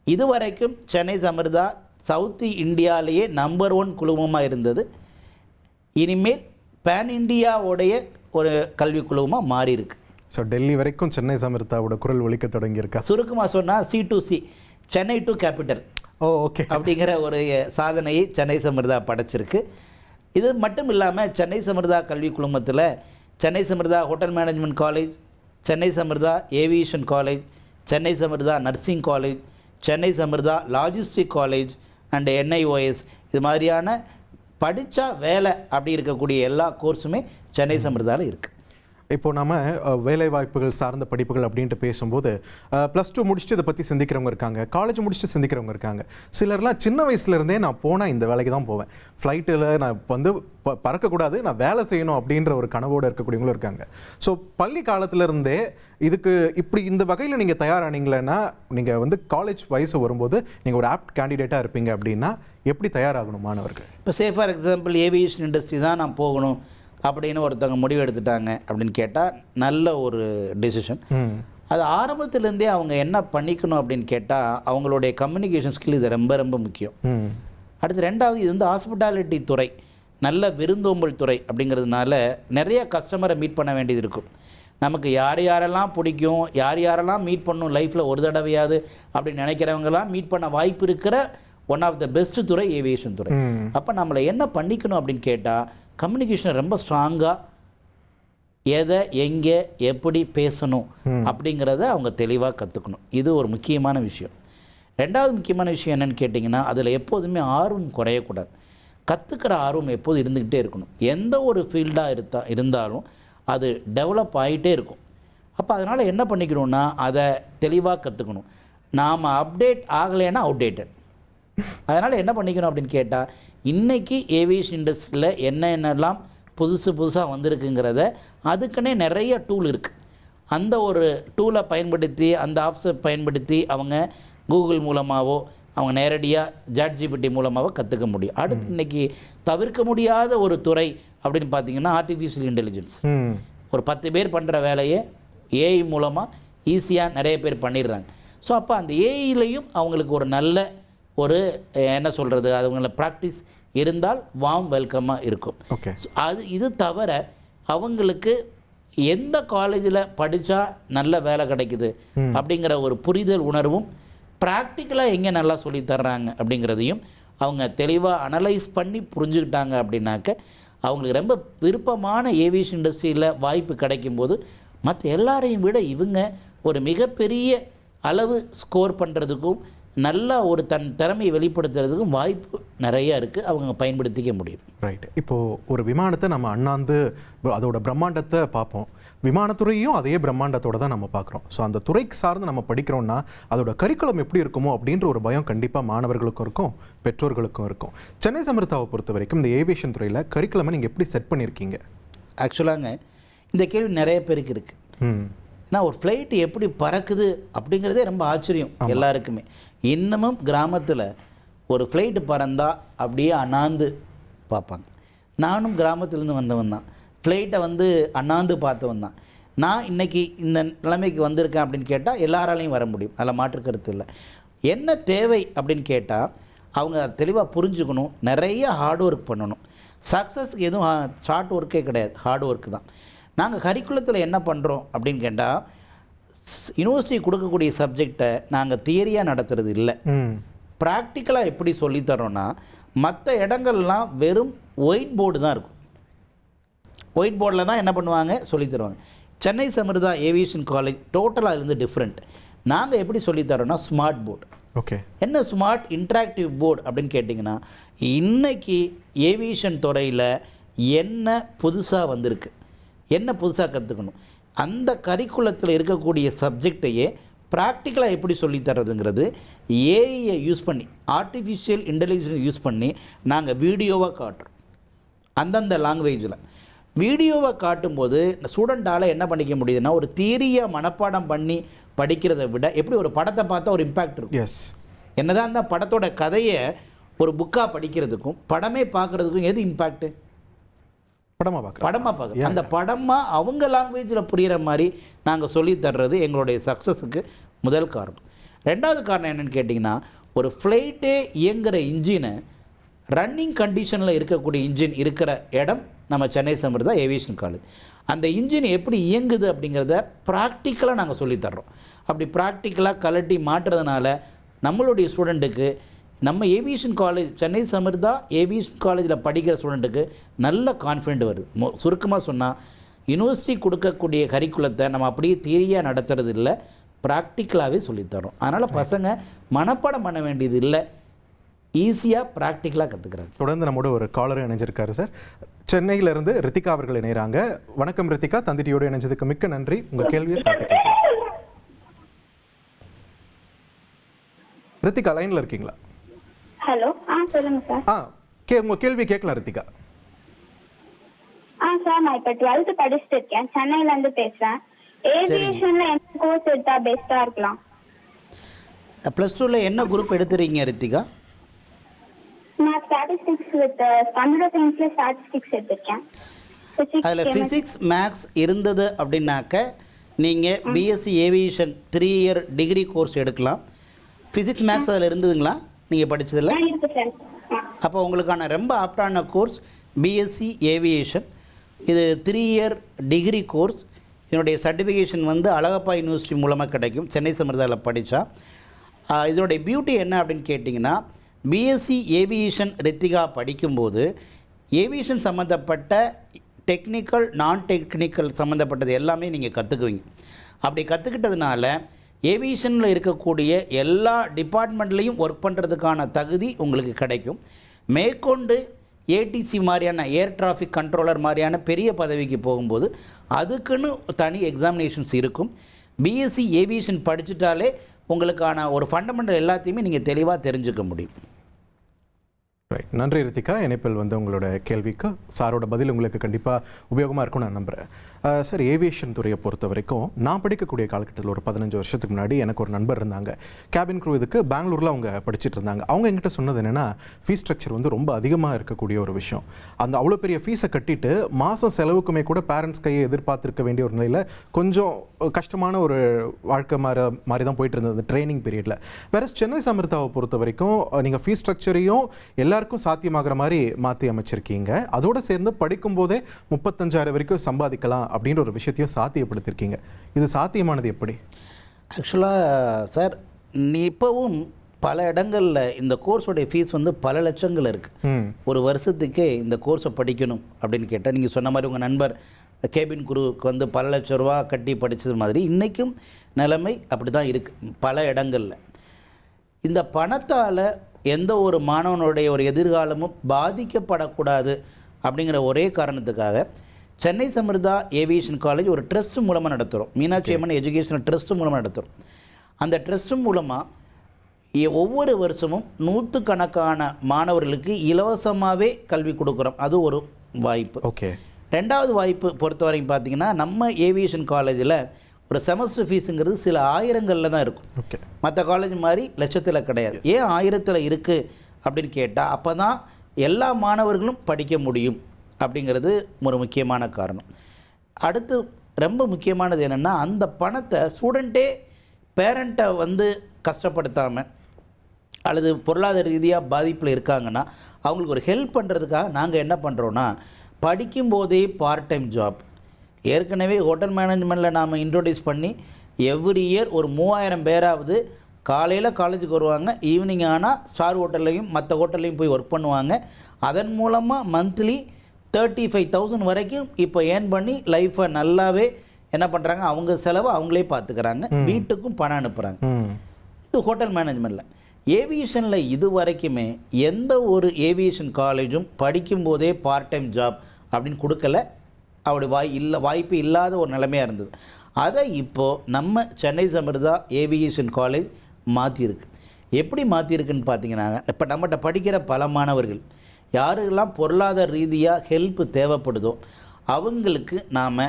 இதுவரைக்கும் சென்னை சமிர்தா சவுத் இந்தியாவிலேயே நம்பர் 1 குழுமமாக இருந்தது. இனிமேல் பேன் இண்டியாவுடைய ஒரு கல்வி குழுமமாக மாறி இருக்கு. ஸோ டெல்லி வரைக்கும் சென்னை சமிர்தாவோட குரல் ஒலிக்க தொடங்கியிருக்கா? சுருக்கமாக சொன்னால் C2C, Chennai to capital. Okay. அப்படிங்கிற ஒரு சாதனையை சென்னை சமிர்தா படைச்சிருக்கு. இது மட்டும் இல்லாமல் சென்னை சமிர்தா கல்வி குழுமத்தில் Chennai Samirtha hotel management college, Chennai Samirtha aviation college, Chennai Samirtha nursing college, Chennai Samirtha logistic college and NIOS, இது மாதிரியான படித்தா வேலை அப்படி இருக்கக்கூடிய எல்லா கோர்ஸுமே சென்னை சமிர்தாவில் இருக்குது. இப்போது நம்ம வேலை வாய்ப்புகள் சார்ந்த படிப்புகள் அப்படின்ட்டு பேசும்போது +2 முடிச்சுட்டு இதை பற்றி சிந்திக்கிறவங்க இருக்காங்க, காலேஜ் முடிச்சுட்டு சிந்திக்கிறவங்க இருக்காங்க. சிலர்லாம் சின்ன வயசுலேருந்தே நான் போனால் இந்த வேலைக்கு தான் போவேன், ஃப்ளைட்டில் நான் வந்து பறக்கக்கூடாது, நான் வேலை செய்யணும் அப்படின்ற ஒரு கனவோடு இருக்கக்கூடியவங்களும் இருக்காங்க. ஸோ பள்ளி காலத்திலேருந்தே இதுக்கு இப்படி இந்த வகையில் நீங்கள் தயாரானீங்களேன்னா, நீங்கள் வந்து காலேஜ் வயசு வரும்போது நீங்கள் ஒரு ஆப்ட் கேண்டிடேட்டாக இருப்பீங்க அப்படின்னா எப்படி தயாராகணும் மாணவர்கள்? இப்போ ஃபார் எக்ஸாம்பிள் ஏவியேஷன் இண்டஸ்ட்ரி தான் நான் போகணும் அப்படின்னு ஒருத்தவங்க முடிவு எடுத்துட்டாங்க அப்படின்னு கேட்டால் நல்ல ஒரு டெசிஷன். அது ஆரம்பத்துலேருந்தே அவங்க என்ன பண்ணிக்கணும் அப்படின்னு கேட்டால் அவங்களுடைய கம்யூனிகேஷன் ஸ்கில் இது ரொம்ப ரொம்ப முக்கியம். அடுத்து ரெண்டாவது, இது வந்து ஹாஸ்பிட்டாலிட்டி துறை, நல்ல விருந்தோம்பல் துறை அப்படிங்கிறதுனால நிறைய கஸ்டமரை மீட் பண்ண வேண்டியது இருக்கும். நமக்கு யார் யாரெல்லாம் பிடிக்கும், யார் யாரெல்லாம் மீட் பண்ணணும் லைஃப்பில் ஒரு தடவையாவது அப்படின்னு நினைக்கிறவங்கலாம் மீட் பண்ண வாய்ப்பு இருக்கிற ஒன் ஆஃப் த பெஸ்ட் துறை ஏவியேஷன் துறை. அப்போ நம்மளை என்ன பண்ணிக்கணும் அப்படின்னு கேட்டால் கம்யூனிகேஷன் ரொம்ப ஸ்ட்ராங்காக எதை எங்கே எப்படி பேசணும் அப்படிங்கிறத அவங்க தெளிவாக கற்றுக்கணும். இது ஒரு முக்கியமான விஷயம். ரெண்டாவது முக்கியமான விஷயம் என்னென்னு கேட்டிங்கன்னா, அதில் எப்போதுமே ஆர்வம் குறையக்கூடாது. கற்றுக்கிற ஆர்வம் எப்போதும் இருந்துக்கிட்டே இருக்கணும். எந்த ஒரு ஃபீல்டாக இருந்தாலும் அது டெவலப் ஆகிட்டே இருக்கும். அப்போ அதனால் என்ன பண்ணிக்கணும்னா அதை தெளிவாக கற்றுக்கணும். நாம் அப்டேட் ஆகலைன்னா அவுடேட்டட். அதனால் என்ன பண்ணிக்கணும் அப்படின்னு கேட்டால், இன்றைக்கி ஏவியேஷன் இண்டஸ்ட்ரியில் என்னென்னலாம் புதுசாக வந்திருக்குங்கிறத அதுக்குன்னே நிறைய டூல் இருக்குது. அந்த ஒரு டூலை பயன்படுத்தி, அந்த ஆப்ஸை பயன்படுத்தி அவங்க கூகுள் மூலமாகவோ அவங்க நேரடியாக ChatGPT மூலமாகவோ கற்றுக்க முடியும். அடுத்து இன்றைக்கி தவிர்க்க முடியாத ஒரு துறை அப்படின்னு பார்த்தீங்கன்னா ஆர்டிஃபிஷியல் இன்டெலிஜென்ஸ். ஒரு 10 பேர் பண்ணுற வேலையை AI மூலமாக ஈஸியாக நிறைய பேர் பண்ணிடுறாங்க. ஸோ அப்போ அந்த ஏஐலையும் அவங்களுக்கு ஒரு நல்ல ஒரு என்ன சொல்கிறது, அவங்கள ப்ராக்டிஸ் இருந்தால் வார்ம் வெல்கமாக இருக்கும். ஓகே. இது தவிர அவங்களுக்கு எந்த காலேஜில் படித்தா நல்ல வேலை கிடைக்குது அப்படிங்கிற ஒரு புரிதல் உணர்வும், ப்ராக்டிக்கலாக எங்கே நல்லா சொல்லி தர்றாங்க அப்படிங்கிறதையும் அவங்க தெளிவாக அனலைஸ் பண்ணி புரிஞ்சுக்கிட்டாங்க அப்படின்னாக்க அவங்களுக்கு ரொம்ப விருப்பமான ஏவியேஷன் இண்டஸ்ட்ரியில் வாய்ப்பு கிடைக்கும்போது மற்ற எல்லாரையும் விட இவங்க ஒரு மிகப்பெரிய அளவு ஸ்கோர் பண்ணுறதுக்கும் நல்ல ஒரு தன் திறமையை வெளிப்படுத்துறதுக்கும் வாய்ப்பு நிறையா இருக்குது. அவங்க பயன்படுத்திக்க முடியும். ரைட். இப்போது ஒரு விமானத்தை நம்ம அண்ணாந்து அதோட பிரம்மாண்டத்தை பார்ப்போம். விமானத்துறையும் அதே பிரம்மாண்டத்தோட தான் நம்ம பார்க்குறோம். ஸோ அந்த துறைக்கு சார்ந்து நம்ம படிக்கிறோம்னா அதோட கரிக்குலம் எப்படி இருக்குமோ அப்படின்ற ஒரு பயம் கண்டிப்பாக மாணவர்களுக்கும் இருக்கும், பெற்றோர்களுக்கும் இருக்கும். சென்னை சமர்த்தாவை பொறுத்த வரைக்கும் இந்த ஏவியேஷன் துறையில் கரிக்குலமை நீங்கள் எப்படி செட் பண்ணியிருக்கீங்க? ஆக்சுவலாங்க இந்த கேள்வி நிறைய பேருக்கு இருக்குது. ஏன்னா ஒரு ஃப்ளைட்டு எப்படி பறக்குது அப்படிங்கிறதே ரொம்ப ஆச்சரியம் எல்லாருக்குமே. இன்னமும் கிராமத்தில் ஒரு ஃப்ளைட்டு பறந்தால் அப்படியே அண்ணாந்து பார்ப்பாங்க. நானும் கிராமத்துலேருந்து வந்தவன் தான், ஃப்ளைட்டை வந்து அண்ணாந்து பார்த்தவன் தான். நான் இன்றைக்கி இந்த நிலைமைக்கு வந்திருக்கேன் அப்படின்னு கேட்டால் எல்லாராலையும் வர முடியும், அதில் மாற்று கருத்து இல்லை. என்ன தேவை அப்படின்னு கேட்டால் அவங்க தெளிவாக புரிஞ்சுக்கணும், நிறைய ஹார்ட் ஒர்க் பண்ணணும். சக்ஸஸ்க்கு எதுவும் ஷார்ட் ஒர்க்கே கிடையாது, ஹார்ட் ஒர்க்கு தான். நாங்கள் கரிக்குலத்தில் என்ன பண்ணுறோம் அப்படின்னு கேட்டால் யூனிவர்சிட்டி கொடுக்கக்கூடிய சப்ஜெக்டை நாங்கள் தியரியாக நடத்துறது இல்லை, ப்ராக்டிக்கலாக எப்படி சொல்லித்தரோன்னா மற்ற இடங்கள்லாம் வெறும் ஒயிட் போர்டு தான் இருக்கும். ஒயிட் போர்டில் தான் என்ன பண்ணுவாங்க சொல்லித் தருவாங்க. சென்னை சமர்தா ஏவியேஷன் காலேஜ் டோட்டலாக இருந்து டிஃப்ரெண்ட். நாங்கள் எப்படி சொல்லித்தரோன்னா ஸ்மார்ட் போர்டு. ஓகே, என்ன ஸ்மார்ட் இன்ட்ராக்டிவ் போர்டு அப்படின்னு கேட்டிங்கன்னா இன்றைக்கி ஏவியேஷன் துறையில் என்ன புதுசாக வந்திருக்கு, என்ன புதுசாக கற்றுக்கணும், அந்த கரிக்குலத்தில் இருக்கக்கூடிய சப்ஜெக்டையே ப்ராக்டிக்கலாக எப்படி சொல்லித்தரதுங்கிறது ஏஐயை யூஸ் பண்ணி, ஆர்டிஃபிஷியல் இன்டெலிஜென்ஸ் யூஸ் பண்ணி நாங்கள் வீடியோவாக காட்டுறோம். அந்தந்த லாங்குவேஜில் வீடியோவை காட்டும்போது ஸ்டூடெண்ட்டால் என்ன பண்ணிக்க முடியுதுன்னா ஒரு தியரியை மனப்பாடம் பண்ணி படிக்கிறத விட எப்படி ஒரு படத்தை பார்த்தா ஒரு இம்பேக்ட் இருக்கும். எஸ், என்னதான் அந்த படத்தோட கதையை ஒரு புக்காக படிக்கிறதுக்கும் படமே பார்க்குறதுக்கும் எது இம்பேக்ட்டு? படமாக பார்க்குறோம். அந்த படமாக அவங்க லாங்குவேஜில் புரிகிற மாதிரி நாங்கள் சொல்லித்தர்றது எங்களுடைய சக்ஸஸுக்கு முதல் காரணம். ரெண்டாவது காரணம் என்னென்னு கேட்டிங்கன்னா ஒரு ஃப்ளைட்டே இயங்குகிற இன்ஜினை ரன்னிங் கண்டிஷனில் இருக்கக்கூடிய இன்ஜின் இருக்கிற இடம் நம்ம சென்னை சமர்தா ஏவியேஷன் காலேஜ். அந்த இன்ஜின் எப்படி இயங்குது அப்படிங்கிறத ப்ராக்டிக்கலாக நாங்கள் சொல்லித்தர்றோம். அப்படி ப்ராக்டிக்கலாக கலட்டி மாட்டுறதுனால நம்மளுடைய ஸ்டூடெண்ட்டுக்கு நம்ம ஏவியேஷன் காலேஜ் சென்னை சமர்தா ஏவியேஷன் காலேஜில் படிக்கிற ஸ்டூடெண்ட்டுக்கு நல்ல கான்ஃபிடென்ட் வருது. சுருக்கமாக சொன்னால் யூனிவர்சிட்டி கொடுக்கக்கூடிய கரிக்குலத்தை நம்ம அப்படியே தியரியாக நடத்துறது இல்லை, ப்ராக்டிக்கலாகவே சொல்லித்தரோம். அதனால் பசங்க மனப்பாடம் பண்ண வேண்டியது இல்லை, ஈஸியாக ப்ராக்டிக்கலாக கற்றுக்கிறாங்க. தொடர்ந்து நம்மோட ஒரு காலர் இணைஞ்சிருக்காரு சார். சென்னையிலேருந்து ரித்திகா அவர்கள் இணைகிறாங்க. வணக்கம் ரித்திகா, தந்திரியோடு இணைஞ்சதுக்கு மிக்க நன்றி. உங்கள் கேள்வியை சாப்பிட்டு கேட்கலாம். ரித்திகா லைனில் இருக்கீங்களா? ஹலோ, சொல்லுங்க சார். உங்க கேள்வி கேட்கலாம் ரித்திகா. சார், நான் இப்ப 12th படிச்சிட்டு இருக்கேன், சென்னையில இருந்து பேசுறேன். ஏவியேஷன்ல என்ன கோர்ஸ் எடுத்தா பெஸ்டா இருக்கலாம்? +2ல என்ன குரூப் எடுத்துறீங்க ரித்திகா? நான் ஸ்டாட்டிஸ்டிக்ஸ் வித் கம்ப்யூட்டர் சயின்ஸ்ல ஸ்டாட்டிஸ்டிக்ஸ் எடுத்திருக்கேன். அதில் ஃபிசிக்ஸ் மேக்ஸ் இருந்தது அப்படின்னாக்க நீங்கள் BSc aviation 3 year degree course எடுக்கலாம். ஃபிசிக்ஸ் மேக்ஸ் அதில் இருந்ததுங்களா நீங்கள் படித்ததில்ல? அப்போ உங்களுக்கான ரொம்ப ஆப்டான கோர்ஸ் பிஎஸ்சி ஏவியேஷன். இது 3 இயர் டிகிரி கோர்ஸ். இதனுடைய சர்டிஃபிகேஷன் வந்து அழகப்பா யூனிவர்சிட்டி மூலமாக கிடைக்கும், சென்னை சமர்தாவில் படித்தா. இதனுடைய பியூட்டி என்ன அப்படின்னு கேட்டிங்கன்னா பிஎஸ்சி ஏவியேஷன் ரித்திகா படிக்கும்போது ஏவியேஷன் சம்மந்தப்பட்ட டெக்னிக்கல் நான் டெக்னிக்கல் சம்மந்தப்பட்டது எல்லாமே நீங்கள் கற்றுக்குவீங்க. அப்படி கற்றுக்கிட்டதுனால ஏவியேஷனில் இருக்கக்கூடிய எல்லா டிபார்ட்மெண்ட்லேயும் ஒர்க் பண்ணுறதுக்கான தகுதி உங்களுக்கு கிடைக்கும். மேற்கொண்டு ஏடிசி மாதிரியான ஏர் டிராஃபிக் கண்ட்ரோலர் மாதிரியான பெரிய பதவிக்கு போகும்போது அதுக்குன்னு தனி எக்ஸாமினேஷன்ஸ் இருக்கும். பிஎஸ்சி ஏவியேஷன் படிச்சுட்டாலே உங்களுக்கான ஒரு ஃபண்டமெண்டல் எல்லாத்தையுமே நீங்கள் தெளிவாக தெரிஞ்சுக்க முடியும். ரைட், நன்றி ரித்திகா. இணைப்பில் வந்து உங்களோட கேள்விக்கு சாரோட பதில் உங்களுக்கு கண்டிப்பாக உபயோகமாக இருக்கும்னு நான் நம்புகிறேன். சார், ஏவியேஷன் துறையை பொறுத்த வரைக்கும் நான் படிக்கக்கூடிய காலகட்டத்தில் ஒரு 15 வருஷத்துக்கு முன்னாடி எனக்கு ஒரு நண்பர் இருந்தாங்க. கேபின் க்ரூ இதுக்கு பெங்களூரில் அவங்க படிச்சுட்டு இருந்தாங்க. அவங்க என்கிட்ட சொன்னது என்னென்னா ஃபீஸ் ஸ்ட்ரக்சர் வந்து ரொம்ப அதிகமாக இருக்கக்கூடிய ஒரு விஷயம். அந்த அவ்வளோ பெரிய ஃபீஸை கட்டிட்டு மாதம் செலவுக்குமே கூட பேரண்ட்ஸ் கையை எதிர்பார்த்துருக்க வேண்டிய ஒரு நிலையில் கொஞ்சம் கஷ்டமான ஒரு வாழ்க்கை மாதிரி தான் போயிட்டு இருந்தது ட்ரைனிங் பீரியடில். வேற சென்னை சமர்தாவை பொறுத்த வரைக்கும் நீங்கள் ஃபீஸ் ஸ்ட்ரக்சரையும் எல்லாருக்கும் சாத்தியமாகிற மாதிரி மாற்றி அமைச்சிருக்கீங்க. அதோடு சேர்ந்து படிக்கும்போதே 35,000 வரைக்கும் சம்பாதிக்கலாம் அப்படின்ற ஒரு விஷயத்தையும் சாத்தியப்படுத்திருக்கீங்க. இது சாத்தியமானது எப்படி? ஆக்சுவலாக சார், இப்போவும் பல இடங்களில் இந்த கோர்ஸோடைய ஃபீஸ் வந்து பல லட்சங்கள் இருக்குது. ஒரு வருஷத்துக்கே இந்த கோர்ஸை படிக்கணும் அப்படின்னு கேட்டால் நீங்கள் சொன்ன மாதிரி உங்கள் நண்பர் கேபின் குரூவுக்கு வந்து பல லட்ச ரூபா கட்டி படித்தது மாதிரி இன்றைக்கும் நிலைமை அப்படி தான் இருக்குது பல இடங்களில். இந்த பணத்தால் எந்த ஒரு மாணவனுடைய ஒரு எதிர்காலமும் பாதிக்கப்படக்கூடாது அப்படிங்கிற ஒரே காரணத்துக்காக சென்னை சமிர்தா ஏவியேஷன் காலேஜ் ஒரு ட்ரஸ்ட் மூலமாக நடத்துகிறோம். மீனாட்சி அம்மன் எஜுகேஷனல் ட்ரஸ்ட் மூலமாக நடத்துகிறோம். அந்த ட்ரஸ்ட் மூலமாக ஒவ்வொரு வருஷமும் நூற்றுக்கணக்கான மாணவர்களுக்கு இலவசமாகவே கல்வி கொடுக்குறோம். அது ஒரு வாய்ப்பு. ஓகே. ரெண்டாவது வாய்ப்பு பொறுத்த வரைக்கும் பார்த்தீங்கன்னா, நம்ம ஏவியேஷன் காலேஜில் ஒரு செமஸ்டர் ஃபீஸுங்கிறது சில ஆயிரங்களில் தான் இருக்கும். ஓகே. மற்ற காலேஜ் மாதிரி லட்சத்தில் கிடையாது. ஏன் 1000 இருக்குது அப்படின்னு கேட்டால், அப்போ தான் எல்லா மாணவர்களும் படிக்க முடியும் அப்படிங்கிறது ஒரு முக்கியமான காரணம். அடுத்து ரொம்ப முக்கியமானது என்னென்னா, அந்த பணத்தை ஸ்டூடெண்ட்டே பேரண்ட்டை வந்து கஷ்டப்படுத்தாமல் அல்லது பொருளாதார ரீதியாக பாதிப்பில் இருக்காங்கன்னா அவங்களுக்கு ஒரு ஹெல்ப் பண்ணுறதுக்காக நாங்கள் என்ன பண்ணுறோன்னா, படிக்கும்போதே பார்ட் டைம் ஜாப் ஏற்கனவே ஹோட்டல் மேனேஜ்மெண்ட்டில் நாம் இன்ட்ரோடியூஸ் பண்ணி எவ்ரி இயர் ஒரு 3000 பேராவது காலையில் காலேஜுக்கு வருவாங்க, ஈவினிங் ஆனால் ஸ்டார் ஹோட்டல்லையும் மற்ற ஹோட்டல்லையும் போய் ஒர்க் பண்ணுவாங்க. அதன் மூலமாக மந்த்லி 35,000 வரைக்கும் இப்போ ஏர்ன் பண்ணி லைஃப்பை நல்லாவே என்ன பண்ணுறாங்க, அவங்க செலவை அவங்களே பார்த்துக்கிறாங்க, வீட்டுக்கும் பணம் அனுப்புகிறாங்க. இது ஹோட்டல் மேனேஜ்மெண்ட்டில். ஏவியேஷனில் இது வரைக்குமே எந்த ஒரு ஏவியேஷன் காலேஜும் படிக்கும்போதே பார்ட் டைம் ஜாப் அப்படின்னு கொடுக்கல. அவருடைய வாய்ப்பு இல்லாத ஒரு நிலைமையாக இருந்தது. அதை இப்போது நம்ம சென்னை சமிர்தா ஏவியேஷன் காலேஜ் மாற்றிருக்கு. எப்படி மாற்றிருக்குன்னு பார்த்தீங்கன்னா, இப்போ நம்மகிட்ட படிக்கிற பல மாணவர்கள் யாருக்கெல்லாம் பொருளாதார ரீதியாக ஹெல்ப் தேவைப்படுதோ அவங்களுக்கு நாம்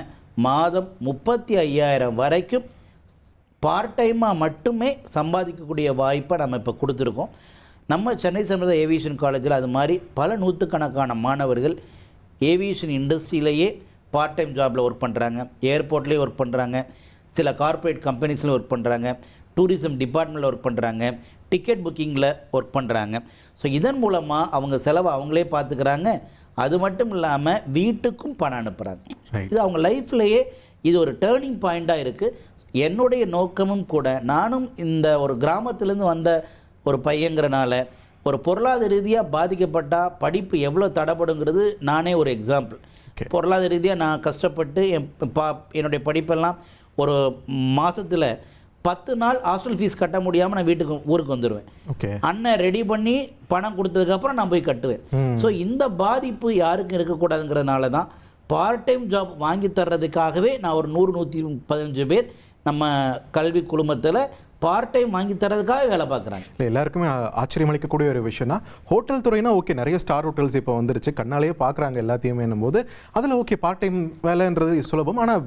மாதம் 35,000 வரைக்கும் பார்ட் டைமாக மட்டுமே சம்பாதிக்கக்கூடிய வாய்ப்பை நம்ம இப்போ கொடுத்துருக்கோம். நம்ம சென்னை சமிர்தா ஏவியேஷன் காலேஜில் அது மாதிரி பல நூற்றுக்கணக்கான மாணவர்கள் ஏவியேஷன் இண்டஸ்ட்ரியிலேயே பார்ட் டைம் ஜாபில் ஒர்க் பண்ணுறாங்க, ஏர்போர்ட்லேயே ஒர்க் பண்ணுறாங்க, சில கார்ப்பரேட் கம்பெனிஸில் ஒர்க் பண்ணுறாங்க, டூரிசம் டிபார்ட்மெண்ட்டில் ஒர்க் பண்ணுறாங்க, டிக்கெட் புக்கிங்கில் ஒர்க் பண்ணுறாங்க. ஸோ இதன் மூலமாக அவங்க செலவை அவங்களே பார்த்துக்கிறாங்க. அது மட்டும் இல்லாமல் வீட்டுக்கும் பணம் அனுப்புகிறாங்க. இது அவங்க லைஃப்லேயே இது ஒரு டேர்னிங் பாயிண்ட்டாக இருக்குது. என்னுடைய நோக்கமும் கூட, நானும் இந்த ஒரு கிராமத்திலேருந்து வந்த ஒரு பையங்கிறனால ஒரு பொருளாதார ரீதியாக பாதிக்கப்பட்டால் படிப்பு எவ்வளோ தடைப்படுங்கிறது நானே ஒரு எக்ஸாம்பிள். பொருளாதார ரீதியாக நான் கஷ்டப்பட்டு என்னுடைய படிப்பெல்லாம் ஒரு மாதத்தில் 10 நாள் ஹாஸ்டல் ஃபீஸ் கட்ட முடியாமல் நான் ஊருக்கு வந்துடுவேன். அண்ணன் ரெடி பண்ணி பணம் கொடுத்ததுக்கப்புறம் நான் போய் கட்டுவேன். ஸோ இந்த பாதிப்பு யாருக்கும் இருக்கக்கூடாதுங்கிறதுனால தான் பார்ட் டைம் ஜாப் வாங்கி தர்றதுக்காகவே நான் ஒரு 100-115 பேர் நம்ம கல்வி குழுமத்தில் பார்ட் டைம் வாங்கி தரதுக்காக வேலை பார்க்குறாங்க. இல்லை, எல்லாருக்குமே ஆச்சரியம் அளிக்கக்கூடிய ஒரு விஷயம்னா, ஹோட்டல் துறைனா ஓகே, நிறைய ஸ்டார் ஹோட்டல்ஸ் இப்போ வந்துருச்சு, கண்ணாலேயே பார்க்குறாங்க எல்லாத்தையுமே என்னும்போது அதில் ஓகே பார்ட் டைம் வேலைன்றது சுலபம். ஆனால்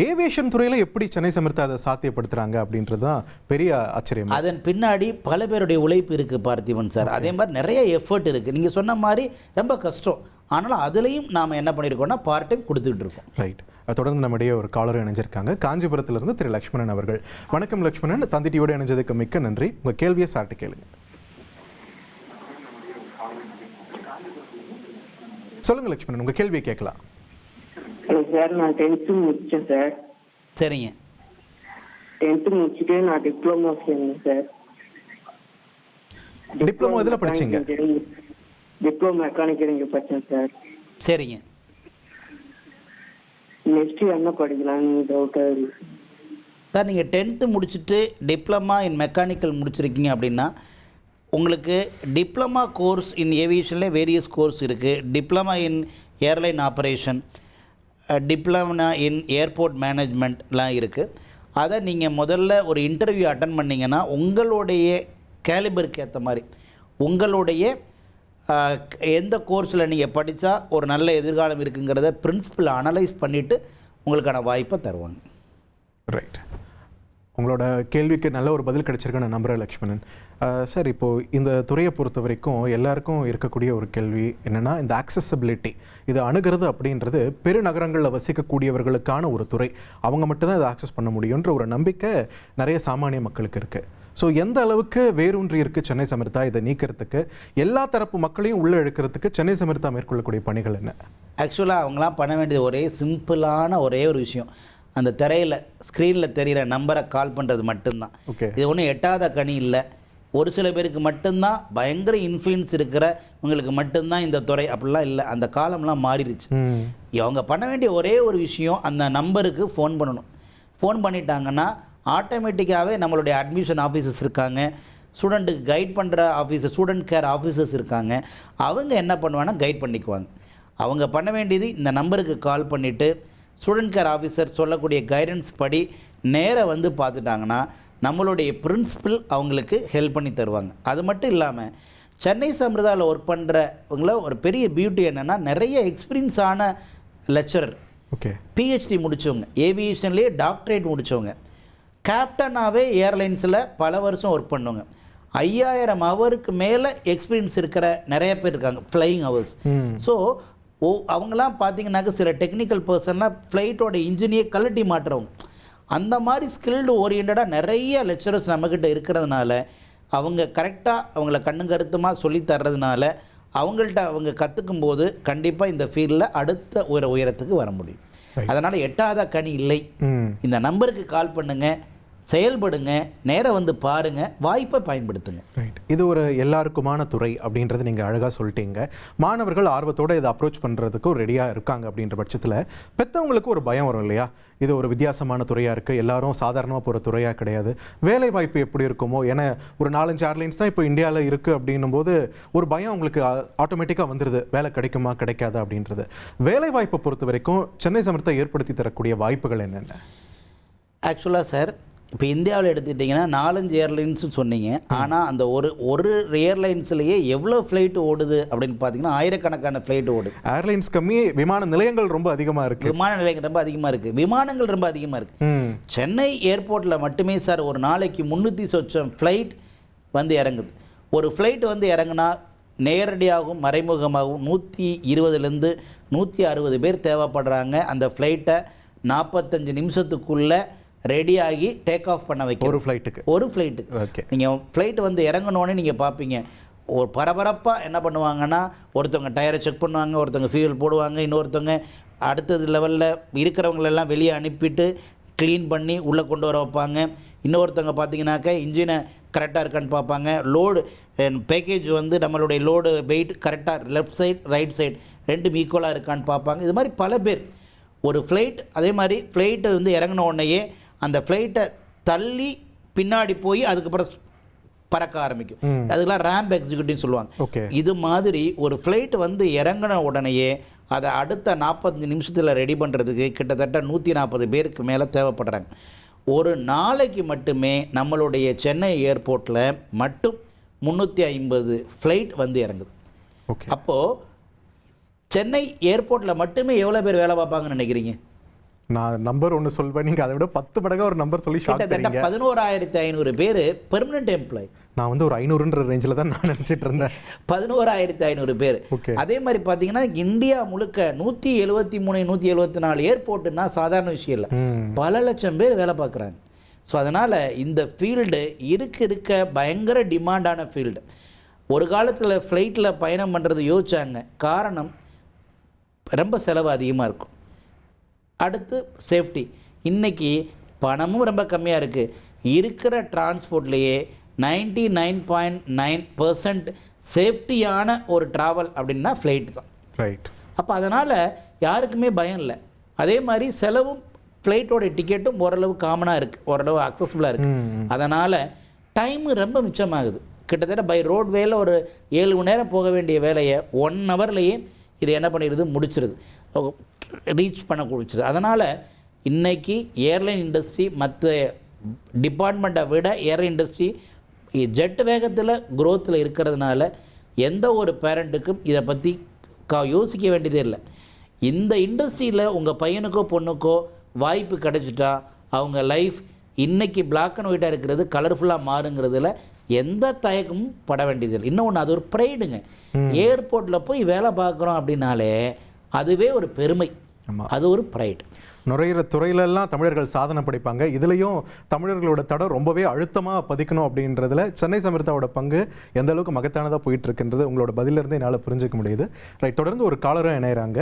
ஏவியேஷன் துறையில் எப்படி சென்னை சமிர்தா அதை சாத்தியப்படுத்துகிறாங்க அப்படின்றது தான் பெரிய ஆச்சரியம். அதன் பின்னாடி பல பேருடைய உழைப்பு இருக்குது பார்த்திபன் சார். அதே மாதிரி நிறைய எஃபர்ட் இருக்குது. நீங்கள் சொன்ன மாதிரி ரொம்ப கஷ்டம், ஆனாலும் அதுலேயும் நாம் என்ன பண்ணியிருக்கோம்னா பார்ட் டைம் கொடுத்துட்டு இருக்கோம். ரைட். தொடர்ந்து நம்முடைய ஒரு காலர் இணைஞ்சிருக்காங்க, காஞ்சிபுரத்திலிருந்து திரு லக்ஷ்மணன் அவர்கள். வணக்கம் லக்ஷ்மணன், தந்தி டிவியோட இணைஞ்சதுக்கு மிக்க நன்றி. உங்கள் கேள்வியை சார்ட்டு கேளுங்க. சொல்லுங்க லக்ஷ்மணன், உங்கள் கேள்வியை கேட்கலாம். ஹலோ சார், நான் 10th முடிச்சேன் சார். சரிங்க. 10th முடிச்சுட்டு நான் டிப்ளமோ சேர்ந்தேன் சார். டிப்ளமோ எதில் படிச்சீங்க? டிப்ளமோ மெக்கானிக்கல் இங்கே படித்தேன் சார். சரிங்க. நெக்ஸ்ட் என்ன படிக்கலாம்னு டவுட்டாக இருக்கு சார். நீங்கள் 10th முடிச்சுட்டு டிப்ளமா இன் மெக்கானிக்கல் முடிச்சிருக்கீங்க அப்படின்னா உங்களுக்கு டிப்ளமா கோர்ஸ் இன் ஏவியேஷனில் வேரியஸ் கோர்ஸ் இருக்குது. Diploma in airline operation, diploma in airport மேனேஜ்மெண்ட்லாம் இருக்குது. அதை நீங்கள் முதல்ல ஒரு இன்டர்வியூ அட்டன் பண்ணிங்கன்னா உங்களுடைய கேலிபருக்கு ஏற்ற மாதிரி உங்களுடைய எந்த கோர்ஸில் நீங்கள் படித்தா ஒரு நல்ல எதிர்காலம் இருக்குங்கிறத பிரின்சிபல் அனலைஸ் பண்ணிவிட்டு உங்களுக்கான வாய்ப்பை தருவாங்க. ரைட். உங்களோட கேள்விக்கு நல்ல ஒரு பதில் கிடைச்சிருக்குன்னு நான் நம்புகிறேன் லக்ஷ்மணன் சார். இப்போது இந்த துறையை பொறுத்த வரைக்கும் எல்லாருக்கும் இருக்கக்கூடிய ஒரு கேள்வி என்னென்னா, இந்த ஆக்சசபிலிட்டி, இது அணுகிறது அப்படின்றது பெருநகரங்களில் வசிக்கக்கூடியவர்களுக்கான ஒரு துறை. அவங்க மட்டும்தான் இதை ஆக்சஸ் பண்ண முடியுன்ற ஒரு நம்பிக்கை நிறைய சாமானிய மக்களுக்கு இருக்குது. ஸோ எந்த அளவுக்கு வேரூன்றி இருக்குது சென்னை சமிர்தா இதை நீக்கிறதுக்கு, எல்லா தரப்பு மக்களையும் உள்ளே இழுக்கிறதுக்கு சென்னை சமிர்தா மேற்கொள்ளக்கூடிய பணிகள் என்ன? ஆக்சுவலாக அவங்களாம் பண்ண வேண்டியது ஒரே சிம்பிளான ஒரே ஒரு விஷயம், அந்த திரையில் ஸ்க்ரீனில் தெரிகிற நம்பரை கால் பண்ணுறது மட்டும்தான். இது ஒன்றும் எட்டாத கனி இல்லை. ஒரு சில பேருக்கு மட்டும்தான் பயங்கர இன்ஃப்ளூயன்ஸ் இருக்கிறவங்களுக்கு மட்டும்தான் இந்த துறை, அப்படிலாம் இல்லை. அந்த காலம்லாம் மாறிடுச்சு. அவங்க பண்ண வேண்டிய ஒரே ஒரு விஷயம், அந்த நம்பருக்கு ஃபோன் பண்ணணும். ஃபோன் பண்ணிட்டாங்கன்னா ஆட்டோமேட்டிக்காகவே நம்மளுடைய அட்மிஷன் ஆஃபீஸர்ஸ் இருக்காங்க, ஸ்டூடெண்ட்டுக்கு கைட் பண்ணுற ஆஃபீஸர், ஸ்டூடெண்ட் கேர் ஆஃபீஸர்ஸ் இருக்காங்க. அவங்க என்ன பண்ணுவாங்கன்னா கைட் பண்ணிக்குவாங்க. அவங்க பண்ண வேண்டியது இந்த நம்பருக்கு கால் பண்ணிவிட்டு ஸ்டூடெண்ட் கேர் ஆஃபீஸர் சொல்லக்கூடிய கைடன்ஸ் படி நேராக வந்து பார்த்துட்டாங்கன்னா நம்மளுடைய பிரின்சிபல் அவங்களுக்கு ஹெல்ப் பண்ணி தருவாங்க. அது மட்டும் இல்லாமல் சென்னை சம்பிரதாயில் ஒர்க் பண்ணுறவங்கள ஒரு பெரிய பியூட்டி என்னென்னா நிறைய எக்ஸ்பீரியன்ஸான லெக்சரர், ஓகே, பிஹெச்டி முடித்தவங்க, ஏவியேஷன்லேயே டாக்டரேட் முடித்தவங்க, கேப்டனாகவே ஏர்லைன்ஸில் பல வருஷம் ஒர்க் பண்ணுவாங்க, 5000 ஹவருக்கு மேலே எக்ஸ்பீரியன்ஸ் இருக்கிற நிறைய பேர் இருக்காங்க, ஃப்ளையிங் ஹவர்ஸ். ஸோ அவங்களாம் பார்த்தீங்கன்னாக்க சில டெக்னிக்கல் பர்சன்லாம் ஃப்ளைட்டோட இன்ஜினியை கழட்டி மாட்டுறவங்க. அந்த மாதிரி ஸ்கில்டு ஓரியன்டாக நிறைய லெக்சரர்ஸ் நம்மக்கிட்ட இருக்கிறதுனால அவங்க கரெக்டாக அவங்கள கண்ணும் கருத்துமாக சொல்லி தர்றதுனால அவங்கள்ட்ட அவங்க கற்றுக்கும் போது கண்டிப்பாக இந்த ஃபீல்டில் அடுத்த உயரத்துக்கு வர முடியும். அதனால் எட்டாத கனி இல்லை. இந்த நம்பருக்கு கால் பண்ணுங்கள், செயல்படுங்க, நேராக வந்து பாருங்கள், வாய்ப்பை பயன்படுத்துங்க. ரைட், இது ஒரு எல்லாருக்குமான துறை அப்படின்றது நீங்கள் அழகாக சொல்லிட்டீங்க. மாணவர்கள் ஆர்வத்தோடு இதை அப்ரோச் பண்ணுறதுக்கு ரெடியாக இருக்காங்க அப்படின்ற பட்சத்தில் பெற்றவங்களுக்கு ஒரு பயம் வரும் இல்லையா? இது ஒரு வித்தியாசமான துறையாக இருக்குது, எல்லாரும் சாதாரணமாக போகிற துறையாக கிடையாது, வேலை வாய்ப்பு எப்படி இருக்குமோ, ஏன்னா ஒரு 4-5 ஏர்லைன்ஸ் தான் இப்போ இந்தியாவில் இருக்குது அப்படின்னும் போது ஒரு பயம் உங்களுக்கு ஆட்டோமேட்டிக்காக வந்துடுது, வேலை கிடைக்குமா கிடைக்காதா அப்படின்றது. வேலை வாய்ப்பை பொறுத்த வரைக்கும் சென்னை சமரத்தை ஏற்படுத்தி தரக்கூடிய வாய்ப்புகள் என்னென்ன? ஆக்சுவலாக சார், இப்போ இந்தியாவில் எடுத்துக்கிட்டிங்கன்னா 4-5 ஏர்லைன்ஸு சொன்னீங்க. ஆனால் அந்த ஒரு ஏர்லைன்ஸ்லேயே எவ்வளோ ஃப்ளைட்டு ஓடுது அப்படின்னு பார்த்தீங்கன்னா ஆயிரக்கணக்கான ஃப்ளைட்டு ஓடுது. ஏர்லைன்ஸ் கம்மி, விமான நிலையங்கள் ரொம்ப அதிகமாக இருக்குது. விமான நிலையங்கள் ரொம்ப அதிகமாக இருக்குது, விமானங்கள் ரொம்ப அதிகமாக இருக்குது. சென்னை ஏர்போர்ட்டில் மட்டுமே சார் ஒரு நாளைக்கு 300 சொச்சம் ஃப்ளைட் வந்து இறங்குது. ஒரு ஃப்ளைட் வந்து இறங்குனா நேரடியாகவும் மறைமுகமாகவும் 120லேருந்து 160 பேர் தேவைப்படுறாங்க. அந்த ஃப்ளைட்டை 45 நிமிஷத்துக்குள்ளே ரெடியாகி டேக் ஆஃப் பண்ண வைக்க ஒரு ஃப்ளைட்டுக்கு ஓகே. நீங்கள் ஃப்ளைட்டு வந்து இறங்கணுன்னே நீங்கள் பார்ப்பீங்க, ஒரு பரபரப்பாக என்ன பண்ணுவாங்கன்னா ஒருத்தவங்க டயரை செக் பண்ணுவாங்க, ஒருத்தவங்க ஃபியூல் போடுவாங்க, இன்னொருத்தவங்க அடுத்தது லெவலில் இருக்கிறவங்களெல்லாம் வெளியே அனுப்பிட்டு க்ளீன் பண்ணி உள்ளே கொண்டு வர வைப்பாங்க. இன்னொருத்தவங்க பார்த்தீங்கன்னாக்க இன்ஜினை கரெக்டாக இருக்கான்னு பார்ப்பாங்க, லோடு பேக்கேஜ் வந்து நம்மளுடைய லோடு வெயிட் கரெக்டாக லெஃப்ட் சைட் ரைட் சைடு ரெண்டும் ஈக்குவலாக இருக்கான்னு பார்ப்பாங்க. இது மாதிரி பல பேர் ஒரு ஃப்ளைட், அதே மாதிரி ஃப்ளைட்டை வந்து இறங்கின உடனேயே அந்த ஃப்ளைட்டை தள்ளி பின்னாடி போய் அதுக்கப்புறம் பறக்க ஆரம்பிக்கும். அதுக்கெல்லாம் ரேம்ப் எக்ஸிக்யூட்டிவ்னு சொல்லுவாங்க. இது மாதிரி ஒரு ஃப்ளைட் வந்து இறங்கின உடனேயே அதை அடுத்த 45 நிமிஷத்தில் ரெடி பண்ணுறதுக்கு கிட்டத்தட்ட 140 பேருக்கு மேலே தேவைப்படுறாங்க. ஒரு நாளைக்கு மட்டுமே நம்மளுடைய சென்னை ஏர்போர்ட்டில் மட்டும் 350 ஃப்ளைட் வந்து இறங்குது. அப்போது சென்னை ஏர்போர்ட்டில் மட்டுமே எவ்வளோ பேர் வேலை பார்ப்பாங்கன்னு நினைக்கிறீங்க? நான் நம்பர் ஒன்று சொல்வேன், நீங்கள் அதை விட 10 மடங்காக ஒரு நம்பர் சொல்லி கிட்டத்தட்ட 11,500 பேர் பெர்மனன்ட் எம்ப்ளாய். நான் வந்து ஒரு 500ன்ற ரேஞ்சில் தான் நான் நினச்சிட்டு இருந்தேன். 11,500 பேர். அதே மாதிரி பார்த்தீங்கன்னா இந்தியா முழுக்க 173 174 ஏர்போர்ட்டுன்னா சாதாரண விஷயம் இல்லை, பல லட்சம் பேர் வேலை பார்க்குறாங்க. ஸோ அதனால் இந்த ஃபீல்டு இருக்க பயங்கர டிமாண்டான ஃபீல்டு. ஒரு காலத்தில் ஃப்ளைட்டில் பயணம் பண்ணுறது யோசிச்சாங்க, காரணம் ரொம்ப செலவு அதிகமாக இருக்கும், அடுத்து சேஃப்டி. இன்றைக்கி பணமும் ரொம்ப கம்மியாக இருக்குது. இருக்கிற டிரான்ஸ்போர்ட்லேயே 99.9% சேஃப்டியான ஒரு ட்ராவல் அப்படின்னா ஃப்ளைட் தான். ரைட். அப்போ அதனால் யாருக்குமே பயம் இல்லை. அதே மாதிரி செலவும் ஃப்ளைட்டோட டிக்கெட்டும் ஓரளவு காமனாக இருக்குது, ஓரளவு அக்சஸபிளாக இருக்குது. அதனால் டைமு ரொம்ப மிச்சமாகுது. கிட்டத்தட்ட பை ரோட்வேயில் ஒரு 7 மணி நேரம் போக வேண்டிய வேலையை 1 ஹவர்லேயே இது என்ன பண்ணிடுது, முடிச்சிருது, ரீச் பண்ண குடிச்சிருது. அதனால் இன்றைக்கி ஏர்லைன் இண்டஸ்ட்ரி மற்ற டிபார்ட்மெண்ட்டை விட ஏர்லைன் இண்டஸ்ட்ரி ஜெட் வேகத்தில் க்ரோத்தில் இருக்கிறதுனால எந்த ஒரு பேரண்ட்டுக்கும் இதை பற்றி யோசிக்க வேண்டியதே இல்லை. இந்த இண்டஸ்ட்ரியில் உங்கள் பையனுக்கோ பொண்ணுக்கோ வாய்ப்பு கிடைச்சிட்டா அவங்க லைஃப் இன்றைக்கி பிளாக் அண்ட் ஒயிட்டாக இருக்கிறது கலர்ஃபுல்லாக மாறுங்கிறதுல எந்த தயக்கமும் பட வேண்டியதில்லை. இன்னொன்று, அது ஒரு ப்ரைடுங்க. ஏர்போர்ட்டில் போய் வேலை பார்க்குறோம் அப்படின்னாலே அதுவே ஒரு பெருமை, அது ஒரு ப்ரைடு. நுரையிற துறையிலெல்லாம் தமிழர்கள் சாதனை படைப்பாங்க. இதுலேயும் தமிழர்களோட தடம் ரொம்பவே அழுத்தமாக பதிக்கணும் அப்படின்றதுல சென்னை சமிர்தாவோட பங்கு எந்த அளவுக்கு மகத்தானதாக போயிட்டு இருக்குன்றது உங்களோட பதிலிருந்து என்னால் புரிஞ்சிக்க முடியுது. ரைட், தொடர்ந்து ஒரு காலரும் இணைகிறாங்க.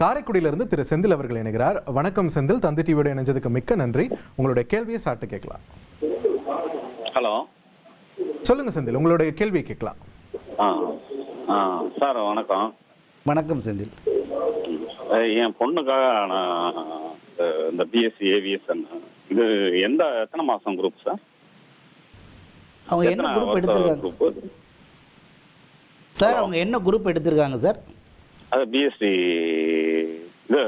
காரைக்குடியிலிருந்து திரு செந்தில் அவர்கள் இணைகிறார். வணக்கம் செந்தில், தந்தி டிவியோட இணைஞ்சதுக்கு மிக்க நன்றி. உங்களுடைய கேள்வியை சாப்பிட்டு கேட்கலாம். ஹலோ, சொல்லுங்கள் செந்தில், உங்களுடைய கேள்வியை கேட்கலாம். சார் வணக்கம். வணக்கம் செந்தில். என் பொண்ணுக்காக நான் இந்த பிஎஸ்சி ஏவிஎஸ்என் இது எத்தனை மாதம் குரூப் சார்? அவங்க என்ன குரூப் எடுத்திருக்காங்க சார்? அவங்க என்ன குரூப் எடுத்திருக்காங்க சார்? அது பிஎஸ்சி இது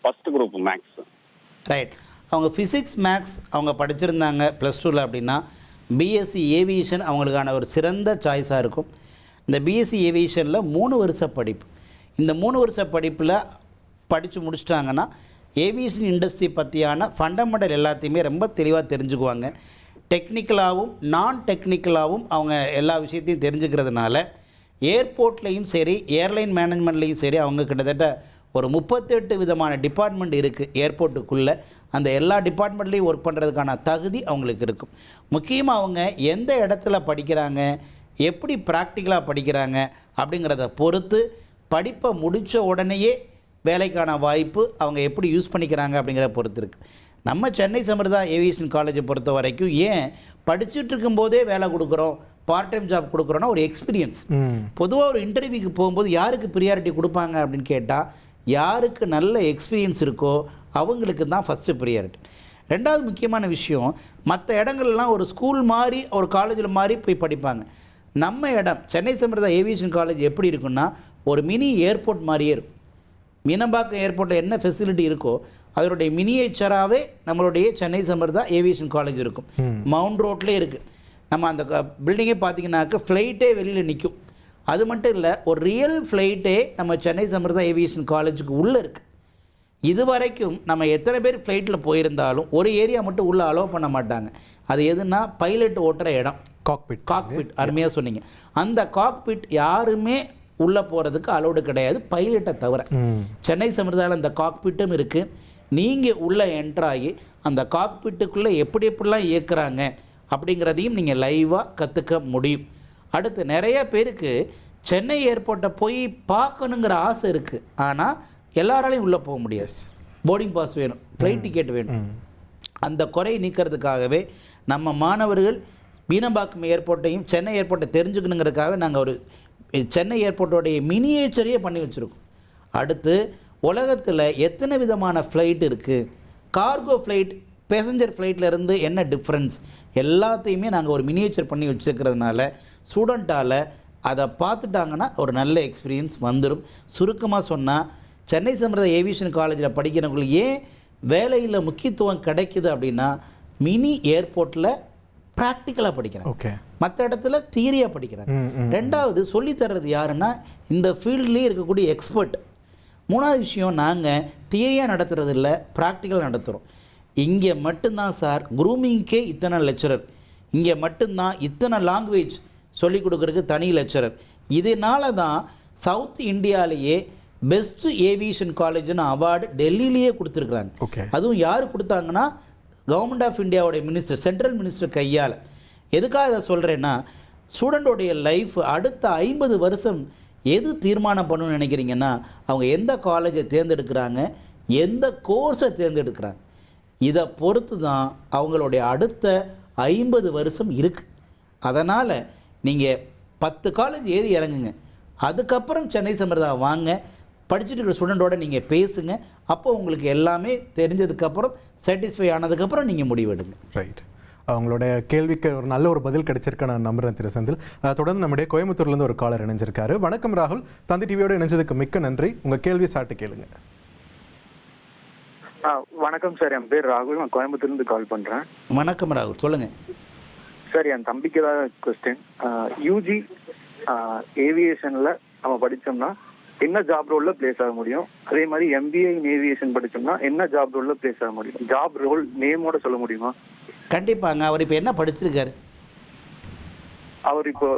ஃபஸ்ட் குரூப் மேக்ஸ். ரைட். அவங்க ஃபிசிக்ஸ் மேக்ஸ் அவங்க படிச்சிருந்தாங்க +2ல் அப்படின்னா பிஎஸ்சி ஏவியேஷன் அவங்களுக்கான ஒரு சிறந்த சாய்ஸாக இருக்கும். இந்த பிஎஸ்சி ஏவியேஷனில் 3 வருஷ படிப்பு. இந்த 3 வருஷ படிப்பில் படித்து முடிச்சிட்டாங்கன்னா ஏவியேஷன் இண்டஸ்ட்ரி பற்றியான ஃபண்டமெண்டல் எல்லாத்தையுமே ரொம்ப தெளிவாக தெரிஞ்சுக்குவாங்க. டெக்னிக்கலாகவும் நான் டெக்னிக்கலாகவும் அவங்க எல்லா விஷயத்தையும் தெரிஞ்சுக்கிறதுனால ஏர்போர்ட்லேயும் சரி ஏர்லைன் மேனேஜ்மெண்ட்லேயும் சரி அவங்க கிட்டத்தட்ட ஒரு 38 விதமான டிபார்ட்மெண்ட் இருக்குது ஏர்போர்ட்டுக்குள்ளே. அந்த எல்லா டிபார்ட்மெண்ட்லேயும் ஒர்க் பண்ணுறதுக்கான தகுதி அவங்களுக்கு இருக்கும். முக்கியமாக அவங்க எந்த இடத்துல படிக்கிறாங்க, எப்படி ப்ராக்டிக்கலாக படிக்கிறாங்க அப்படிங்கிறத பொறுத்து படிப்பை முடித்த உடனேயே வேலைக்கான வாய்ப்பு அவங்க எப்படி யூஸ் பண்ணிக்கிறாங்க அப்படிங்கிறத பொறுத்து இருக்குது. நம்ம சென்னை சமிர்தா ஏவியேஷன் காலேஜை பொறுத்த வரைக்கும் ஏன் படிச்சுட்டு இருக்கும்போதே வேலை கொடுக்குறோம், பார்ட் டைம் ஜாப் கொடுக்குறோன்னா ஒரு எக்ஸ்பீரியன்ஸ். பொதுவாக ஒரு இன்டர்வியூக்கு போகும்போது யாருக்கு ப்ரியாரிட்டி கொடுப்பாங்க அப்படின்னு கேட்டால் யாருக்கு நல்ல எக்ஸ்பீரியன்ஸ் இருக்கோ அவங்களுக்கு தான் ஃபஸ்ட்டு ப்ரியாரிட்டி. ரெண்டாவது முக்கியமான விஷயம், மற்ற இடங்கள்லாம் ஒரு ஸ்கூல் மாதிரி ஒரு காலேஜில் மாதிரி போய் படிப்பாங்க. நம்ம இடம் சென்னை சமிர்தா ஏவியேஷன் காலேஜ் எப்படி இருக்குன்னா ஒரு மினி ஏர்போர்ட் மாதிரியே இருக்கும். மீனம்பாக்கம் ஏர்போர்ட்டில் என்ன ஃபெசிலிட்டி இருக்கோ அதனுடைய மினியேச்சராகவே நம்மளுடைய சென்னை சமிர்தா ஏவியேஷன் காலேஜ் இருக்கும். மவுண்ட் ரோட்லேயே இருக்குது. நம்ம அந்த பில்டிங்கே பார்த்தீங்கன்னாக்க ஃப்ளைட்டே வெளியில் நிற்கும். அது மட்டும் இல்லை, ஒரு ரியல் ஃப்ளைட்டே நம்ம சென்னை சமிர்தா ஏவியேஷன் காலேஜுக்கு உள்ளே இருக்குது. இது வரைக்கும் நம்ம எத்தனை பேர் ஃப்ளைட்டில் போயிருந்தாலும் ஒரு ஏரியா மட்டும் உள்ளே அலோவ் பண்ண மாட்டாங்க. அது எதுனா பைலட் ஓட்டுற இடம், காக்பிட். அருமையாக சொன்னீங்க. அந்த காக்பிட் யாருமே உள்ளே போகிறதுக்கு அலோடு கிடையாது பைலட்டை தவிர. சென்னை சமிர்தாவில் அந்த காக்பிட்டும் இருக்குது. நீங்கள் உள்ளே என்ட்ராகி அந்த காக்பிட்டுக்குள்ளே எப்படிலாம் இயக்குறாங்க அப்படிங்கிறதையும் நீங்கள் லைவாக கற்றுக்க முடியும். அடுத்து நிறைய பேருக்கு சென்னை ஏர்போர்ட்டை போய் பார்க்கணுங்கிற ஆசை இருக்குது. ஆனால் எல்லாராலையும் உள்ளே போக முடியாது. போர்டிங் பாஸ் வேணும், ஃப்ளைட் டிக்கெட் வேணும். அந்த குறையை நீக்கிறதுக்காகவே நம்ம மாணவர்கள் மீனம்பாக்கம் ஏர்போர்ட்டையும் சென்னை ஏர்போர்ட்டை தெரிஞ்சுக்கணுங்கிறதுக்காக நாங்கள் ஒரு சென்னை ஏர்போர்ட்டோடைய மினியேச்சரையே பண்ணி வச்சுருக்கோம். அடுத்து உலகத்தில் எத்தனை விதமான ஃப்ளைட் இருக்குது, கார்கோ ஃப்ளைட், பேசஞ்சர் ஃப்ளைட்லேருந்து என்ன டிஃப்ரென்ஸ் எல்லாத்தையுமே நாங்கள் ஒரு மினியேச்சர் பண்ணி வச்சுருக்கிறதுனால ஸ்டூடெண்ட்டால் அதை பார்த்துட்டாங்கன்னா ஒரு நல்ல எக்ஸ்பீரியன்ஸ் வந்துடும். சுருக்கமாக சொன்னால் சென்னை சமிர்தா ஏவியேஷன் காலேஜில் படிக்கிறவங்களுக்கு ஏன் வேலையில் முக்கியத்துவம் கிடைக்குது அப்படின்னா மினி ஏர்போர்ட்டில் ப்ராக்டிக்கலாக படிக்கிறாங்க. ஓகே. மற்ற இடத்துல தியரியாக படிக்கிறாங்க. ரெண்டாவது சொல்லித்தர்றது யாருன்னா இந்த ஃபீல்ட்லேயே இருக்கக்கூடிய எக்ஸ்பர்ட். மூணாவது விஷயம், நாங்கள் தியரியாக நடத்துறது இல்லை, ப்ராக்டிக்கல் நடத்துகிறோம். இங்கே மட்டும்தான் சார் குரூமிங்க்கே இத்தனை லெக்சரர், இங்கே மட்டும்தான் இத்தனை லாங்குவேஜ் சொல்லிக் கொடுக்குறதுக்கு தனி லெக்சரர். இதனால தான் சவுத் இந்தியாவிலேயே பெஸ்ட்டு ஏவியேஷன் காலேஜ்னு அவார்டு டெல்லியிலேயே கொடுத்துருக்குறாங்க. ஓகே. அதுவும் யார் கொடுத்தாங்கன்னா கவர்மெண்ட் ஆஃப் இந்தியாவுடைய மினிஸ்டர், சென்ட்ரல் மினிஸ்டர் கையால். எதுக்காக இதை சொல்கிறேன்னா ஸ்டூடெண்ட்டோடைய லைஃப் அடுத்த 50 வருஷம் எது தீர்மானம் பண்ணணும்னு நினைக்கிறீங்கன்னா அவங்க எந்த காலேஜை தேர்ந்தெடுக்கிறாங்க, எந்த கோர்ஸை தேர்ந்தெடுக்கிறாங்க, இதை பொறுத்து தான் அவங்களுடைய அடுத்த 50 வருஷம் இருக்குது. அதனால் நீங்கள் 10 காலேஜ் ஏறி இறங்குங்க, அதுக்கப்புறம் சென்னை சமிர்தா வாங்க, படிச்சுட்டு இருக்கிற ஸ்டூடெண்ட்டோட நீங்கள் பேசுங்க. அப்போ உங்களுக்கு எல்லாமே தெரிஞ்சதுக்கப்புறம் சாட்டிஸ்ஃபை ஆனதுக்கப்புறம் நீங்கள் முடிவெடுங்க. ரைட். அவங்களோட கேள்விக்கு ஒரு நல்ல ஒரு பதில் கிடைச்சிருக்க நான் நம்புகிறேன் திரு செந்தில். தொடர்ந்து நம்முடைய கோயம்புத்தூர்லேருந்து ஒரு காலர் இணைஞ்சிருக்காரு. வணக்கம் ராகுல், தந்தி டிவியோடு இணைஞ்சதுக்கு மிக்க நன்றி. உங்கள் கேள்வி சாட்டு கேளுங்க. வணக்கம் சார், என் பேர் ராகுல், நான் கோயம்புத்தூர்லேருந்து கால் பண்ணுறேன். வணக்கம் ராகுல், சொல்லுங்கள் சார். என் தம்பிக்கு தான் கொஸ்டின். யூஜி ஏவியேஷனில் நம்ம படித்தோம்னா என்ன ஜாப் ரோலில் பிளேஸ் ஆக முடியும், அதே மாதிரி எம்பிஏ இன் ஏவியேஷன் படித்தோம்னா என்ன ஜாப் ரோலில் பிளேஸ் ஆக முடியும், ஜாப் ரோல் நேமோட சொல்ல முடியுமா? கண்டிப்பாங்க. அவர் இப்போ என்ன படிச்சிருக்காரு? அவர் இப்போ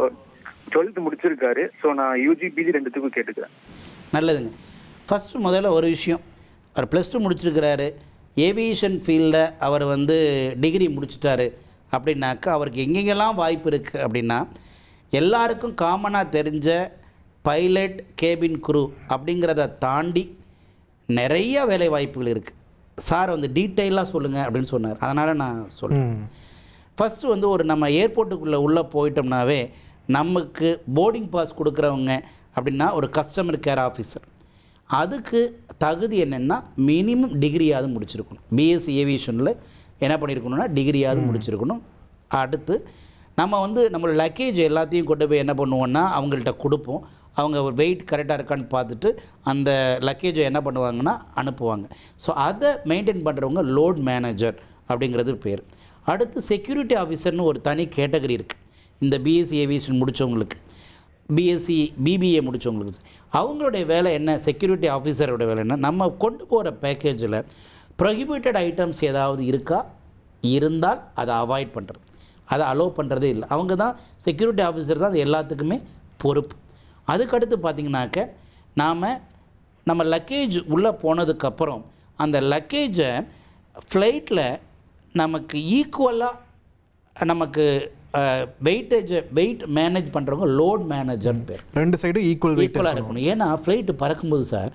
12th முடிச்சிருக்காரு. ஸோ நான் யூஜி பிஜி ரெண்டுத்துக்கும் கேட்டுக்கிறேன். நல்லதுங்க. ஃபஸ்ட்டு முதல்ல ஒரு விஷயம், அவர் +2 முடிச்சிருக்கிறாரு, ஏவியேஷன் ஃபீல்டில் அவர் டிகிரி முடிச்சிட்டாரு அப்படின்னாக்கா அவருக்கு எங்கெங்கெல்லாம் வாய்ப்பு இருக்குது அப்படின்னா எல்லாருக்கும் காமனாக தெரிஞ்ச பைலட், கேபின் குரூ அப்படிங்கிறத தாண்டி நிறைய வேலை வாய்ப்புகள் இருக்குது. சார் டீட்டெயிலாக சொல்லுங்கள் அப்படின்னு சொன்னார், அதனால் நான் சொல்கிறேன். ஃபஸ்ட்டு ஒரு நம்ம ஏர்போர்ட்டுக்குள்ளே உள்ளே போயிட்டோம்னாவே நமக்கு போர்டிங் பாஸ் கொடுக்குறவங்க அப்படின்னா ஒரு கஸ்டமர் கேர் ஆஃபீஸர். அதுக்கு தகுதி என்னென்னா மினிமம் டிகிரியாவது முடிச்சிருக்கணும். பிஎஸ்சி ஏவியேஷனில் என்ன பண்ணியிருக்கணும்னா டிகிரியாவது முடிச்சிருக்கணும். அடுத்து நம்ம நம்மளோட லக்கேஜ் எல்லாத்தையும் கொண்டு போய் என்ன பண்ணுவோன்னா அவங்கள்ட்ட கொடுப்போம். அவங்க வெயிட் கரெக்டாக இருக்கான்னு பார்த்துட்டு அந்த லக்கேஜை என்ன பண்ணுவாங்கன்னா அனுப்புவாங்க. ஸோ அதை மெயின்டைன் பண்ணுறவங்க லோட் மேனேஜர் அப்படிங்கிறது பேர். அடுத்து செக்யூரிட்டி ஆஃபீஸர்னு ஒரு தனி கேட்டகரி இருக்குது. இந்த பிஎஸ்சி ஏவியேஷன் முடித்தவங்களுக்கு, பிஎஸ்சி பிபிஏ முடித்தவங்களுக்கு அவங்களுடைய வேலை என்ன, செக்யூரிட்டி ஆஃபீஸரோட வேலை என்ன, நம்ம கொண்டு போகிற பேக்கேஜில் ப்ரொஹிபிட்டட் ஐட்டம்ஸ் ஏதாவது இருக்கா, இருந்தால் அதை அவாய்ட் பண்ணுறது, அதை அலோவ் பண்ணுறதே இல்லை. அவங்க தான் செக்யூரிட்டி ஆஃபீஸர் தான் அது எல்லாத்துக்குமே பொறுப்பு. அதுக்கடுத்து பார்த்திங்கனாக்க நம்ம லக்கேஜ் உள்ளே போனதுக்கப்புறம் அந்த லக்கேஜை ஃப்ளைட்டில் நமக்கு ஈக்குவலாக நமக்கு வெயிட் மேனேஜ் பண்ணுறவங்க லோட் மேனேஜர்னு பேர். 2 சைடும் ஈக்குவலாக இருக்கணும். ஏன்னா ஃப்ளைட்டு பறக்கும்போது சார்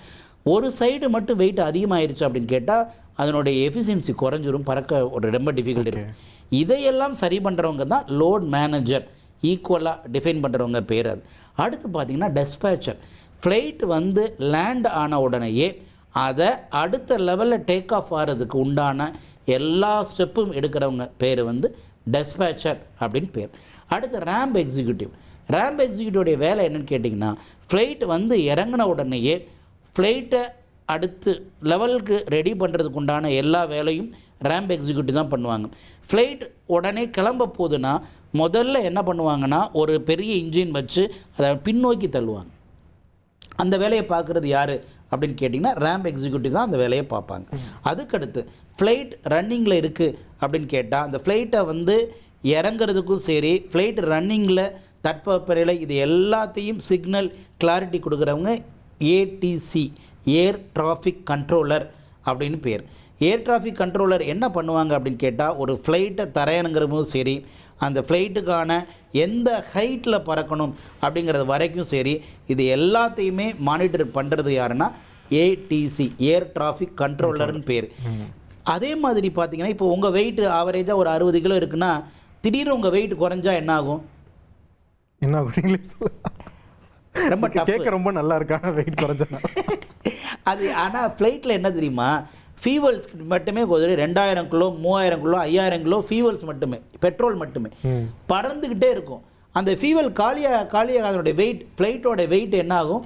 ஒரு சைடு மட்டும் வெயிட் அதிகமாகிடுச்சு அப்படின்னு கேட்டால் அதனுடைய எஃபிஷியன்சி குறைஞ்சிரும், பறக்க ஒரு ரொம்ப டிஃபிகல்ட் இருக்குது. இதையெல்லாம் சரி பண்ணுறவங்க தான் லோட் மேனேஜர், ஈக்குவலாக டிஃபைன் பண்ணுறவங்க பேர் அது. அடுத்து பார்த்திங்கன்னா டெஸ்பேச்சர். ஃப்ளைட் வந்து லேண்ட் ஆன உடனேயே அதை அடுத்த லெவலில் டேக் ஆஃப் ஆகிறதுக்கு உண்டான எல்லா ஸ்டெப்பும் எடுக்கிறவங்க பேர் வந்து டெஸ்பேச்சர் அப்படின்னு பேர். அடுத்து ரேம்ப் எக்ஸிக்யூட்டிவ். ரேம்ப் எக்ஸிக்யூட்டிவோடைய வேலை என்னென்னு கேட்டிங்கன்னா ஃப்ளைட் வந்து இறங்கின உடனேயே ஃப்ளைட்டை அடுத்து லெவலுக்கு ரெடி பண்ணுறதுக்கு உண்டான எல்லா வேலையும் ரேம்ப் எக்ஸிக்யூட்டிவ் தான் பண்ணுவாங்க. ஃப்ளைட் உடனே கிளம்ப போகுதுன்னா முதல்ல என்ன பண்ணுவாங்கன்னா ஒரு பெரிய இன்ஜின் வச்சு அதை பின்னோக்கி தள்ளுவாங்க. அந்த வேலையை பார்க்குறது யார் அப்படின்னு கேட்டிங்கன்னா ரேம்ப் எக்ஸிக்யூட்டிவ் தான் அந்த வேலையை பார்ப்பாங்க. அதுக்கடுத்து ஃப்ளைட் ரன்னிங்கில் இருக்குது அப்படின்னு கேட்டால் அந்த ஃப்ளைட்டை வந்து இறங்குறதுக்கும் சரி, ஃப்ளைட் ரன்னிங்கில் தட்பவெப்பநிலை இது எல்லாத்தையும் சிக்னல் கிளாரிட்டி கொடுக்குறவங்க ஏடிசி, ஏர் டிராஃபிக் கண்ட்ரோலர் அப்படின்னு பேர். ஏர் டிராஃபிக் கண்ட்ரோலர் என்ன பண்ணுவாங்க அப்படின்னு கேட்டால் ஒரு ஃப்ளைட்டை தரையிறங்குறதும் சரி, அந்த ஃப்ளைட்டுக்கான எந்த ஹைட்டில் பறக்கணும் அப்படிங்கிறது வரைக்கும் சரி, இது எல்லாத்தையுமே மானிட்டர் பண்ணுறது யாருன்னா ஏடிசி, ஏர் டிராஃபிக் கண்ட்ரோலர்னு பேர். அதே மாதிரி பார்த்தீங்கன்னா இப்போ உங்கள் வெயிட் ஆவரேஜாக ஒரு 60 கிலோ இருக்குன்னா திடீர்னு உங்கள் வெயிட் குறைஞ்சா என்ன ஆகும்? என்ன ஆகும் இங்கிலீஷ் ரொம்ப கேட்க ரொம்ப நல்லா இருக்கான வெயிட் குறைஞ்சா அது. ஆனால் ஃப்ளைட்டில் என்ன தெரியுமா, ஃபியூவல்ஸ் மட்டுமே கொஞ்சம் 2000 கிலோ 3000 கிலோ 5000 கிலோ ஃபியூவல்ஸ் மட்டுமே, பெட்ரோல் மட்டுமே பறந்துக்கிட்டே இருக்கும். அந்த ஃபியூவல் காலியாக அதனுடைய வெயிட், ஃப்ளைட்டோட வெயிட் என்ன ஆகும்?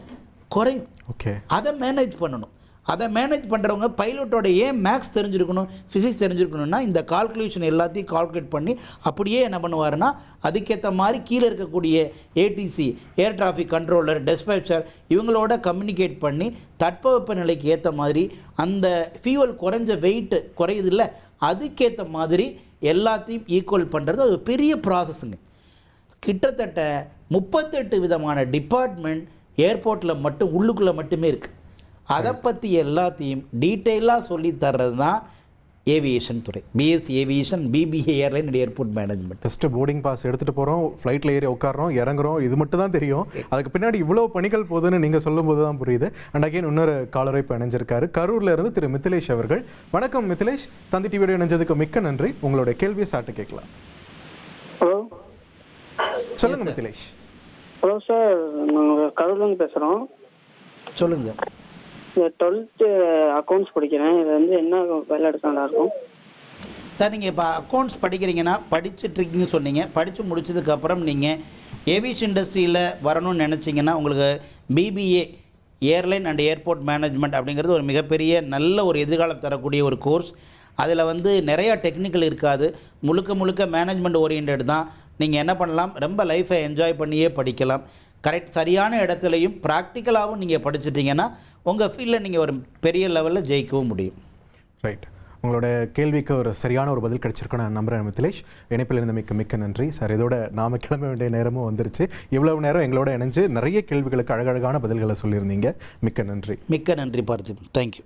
குறையும். ஓகே, அதை மேனேஜ் பண்ணணும். அதை மேனேஜ் பண்ணுறவங்க பைலட்டோட ஏன் மேக்ஸ் தெரிஞ்சிருக்கணும், ஃபிசிக்ஸ் தெரிஞ்சிருக்கணும்னா இந்த கால்குலேஷன் எல்லாத்தையும் கால்குலேட் பண்ணி அப்படியே என்ன பண்ணுவாருன்னா அதுக்கேற்ற மாதிரி கீழே இருக்கக்கூடிய ஏடிசி, ஏர் டிராஃபிக் கண்ட்ரோலர், டெஸ்பேச்சர் இவங்களோட கம்யூனிகேட் பண்ணி தட்பவெப்ப நிலைக்கு ஏற்ற மாதிரி அந்த ஃபியூவல் குறைஞ்ச வெயிட்டு குறையுது இல்லை, அதுக்கேற்ற மாதிரி எல்லாத்தையும் ஈக்குவல் பண்ணுறது அது பெரிய ப்ராசஸுங்க. கிட்டத்தட்ட 38 விதமான டிபார்ட்மெண்ட் ஏர்போர்ட்டில் மட்டும் உள்ளுக்குள்ளே மட்டுமே இருக்குது. அதை பற்றி எல்லாத்தையும் டீட்டெயிலாக சொல்லி தர்றது தான் ஏவியேஷன் துறை. BSc aviation, BBA airline and airport management. Just boarding pass எடுத்துகிட்டு போகிறோம், ஃப்ளைட்டில் ஏறி உட்காரோம், இறங்குறோம், இது மட்டும் தான் தெரியும். அதுக்கு பின்னாடி இவ்வளோ பணிகள் போகுதுன்னு நீங்கள் சொல்லும்போது தான் புரியுது. அண்ட் அகைன் இன்னொரு காலரை இப்போ இணைஞ்சிருக்காரு, கரூரில் இருந்து திரு மித்திலேஷ் அவர்கள். வணக்கம் மித்திலேஷ், தந்தி டிவியோட இணைஞ்சதுக்கு மிக்க நன்றி. உங்களுடைய கேள்வியை சாப்பிட்டு கேட்கலாம். ஹலோ, சொல்லுங்கள் மித்திலேஷ். ஹலோ சார், நாங்கள் கரூர்லேருந்து பேசுகிறோம். சொல்லுங்கள். இந்த 12th அக்கௌண்ட்ஸ் படிக்கிறேன், இது வந்து என்ன வேலை எடுக்க நல்லாயிருக்கும் சார்? நீங்கள் இப்போ அக்கௌண்ட்ஸ் படிக்கிறீங்கன்னா படிச்சுட்ருக்கீங்கன்னு சொன்னீங்க, படித்து முடிச்சதுக்கப்புறம் நீங்கள் ஏவியேஷன் இண்டஸ்ட்ரியில் வரணும்னு நினச்சிங்கன்னா உங்களுக்கு BBA airline and airport management அப்படிங்கிறது ஒரு மிகப்பெரிய நல்ல ஒரு எதிர்காலம் தரக்கூடிய ஒரு கோர்ஸ். அதில் வந்து நிறையா டெக்னிக்கல் இருக்காது, முழுக்க மேனேஜ்மெண்ட் ஓரியன்ட் தான். நீங்கள் என்ன பண்ணலாம், ரொம்ப லைஃப்பை என்ஜாய் பண்ணியே படிக்கலாம். சரியான இடத்துலையும் ப்ராக்டிக்கலாகவும் நீங்கள் படிச்சிட்டிங்கன்னா உங்கள் ஃபீல்டில் நீங்கள் ஒரு பெரிய லெவலில் ஜெயிக்கவும் முடியும். ரைட், உங்களோட கேள்விக்கு ஒரு சரியான ஒரு பதில் கிடைச்சிருக்கோம் நான் நம்புகிறேன் மித்திலேஷ். இணைப்பில் இருந்த மிக்க நன்றி சார். இதோட நாம் கிளம்ப வேண்டிய நேரமும் வந்துருச்சு. இவ்வளவு நேரம் எங்களோட இணைஞ்சு நிறைய கேள்விகளுக்கு அழகழகான பதில்களை சொல்லியிருந்தீங்க. மிக்க நன்றி. மிக்க நன்றி பார்த்திபன். தேங்க்யூ.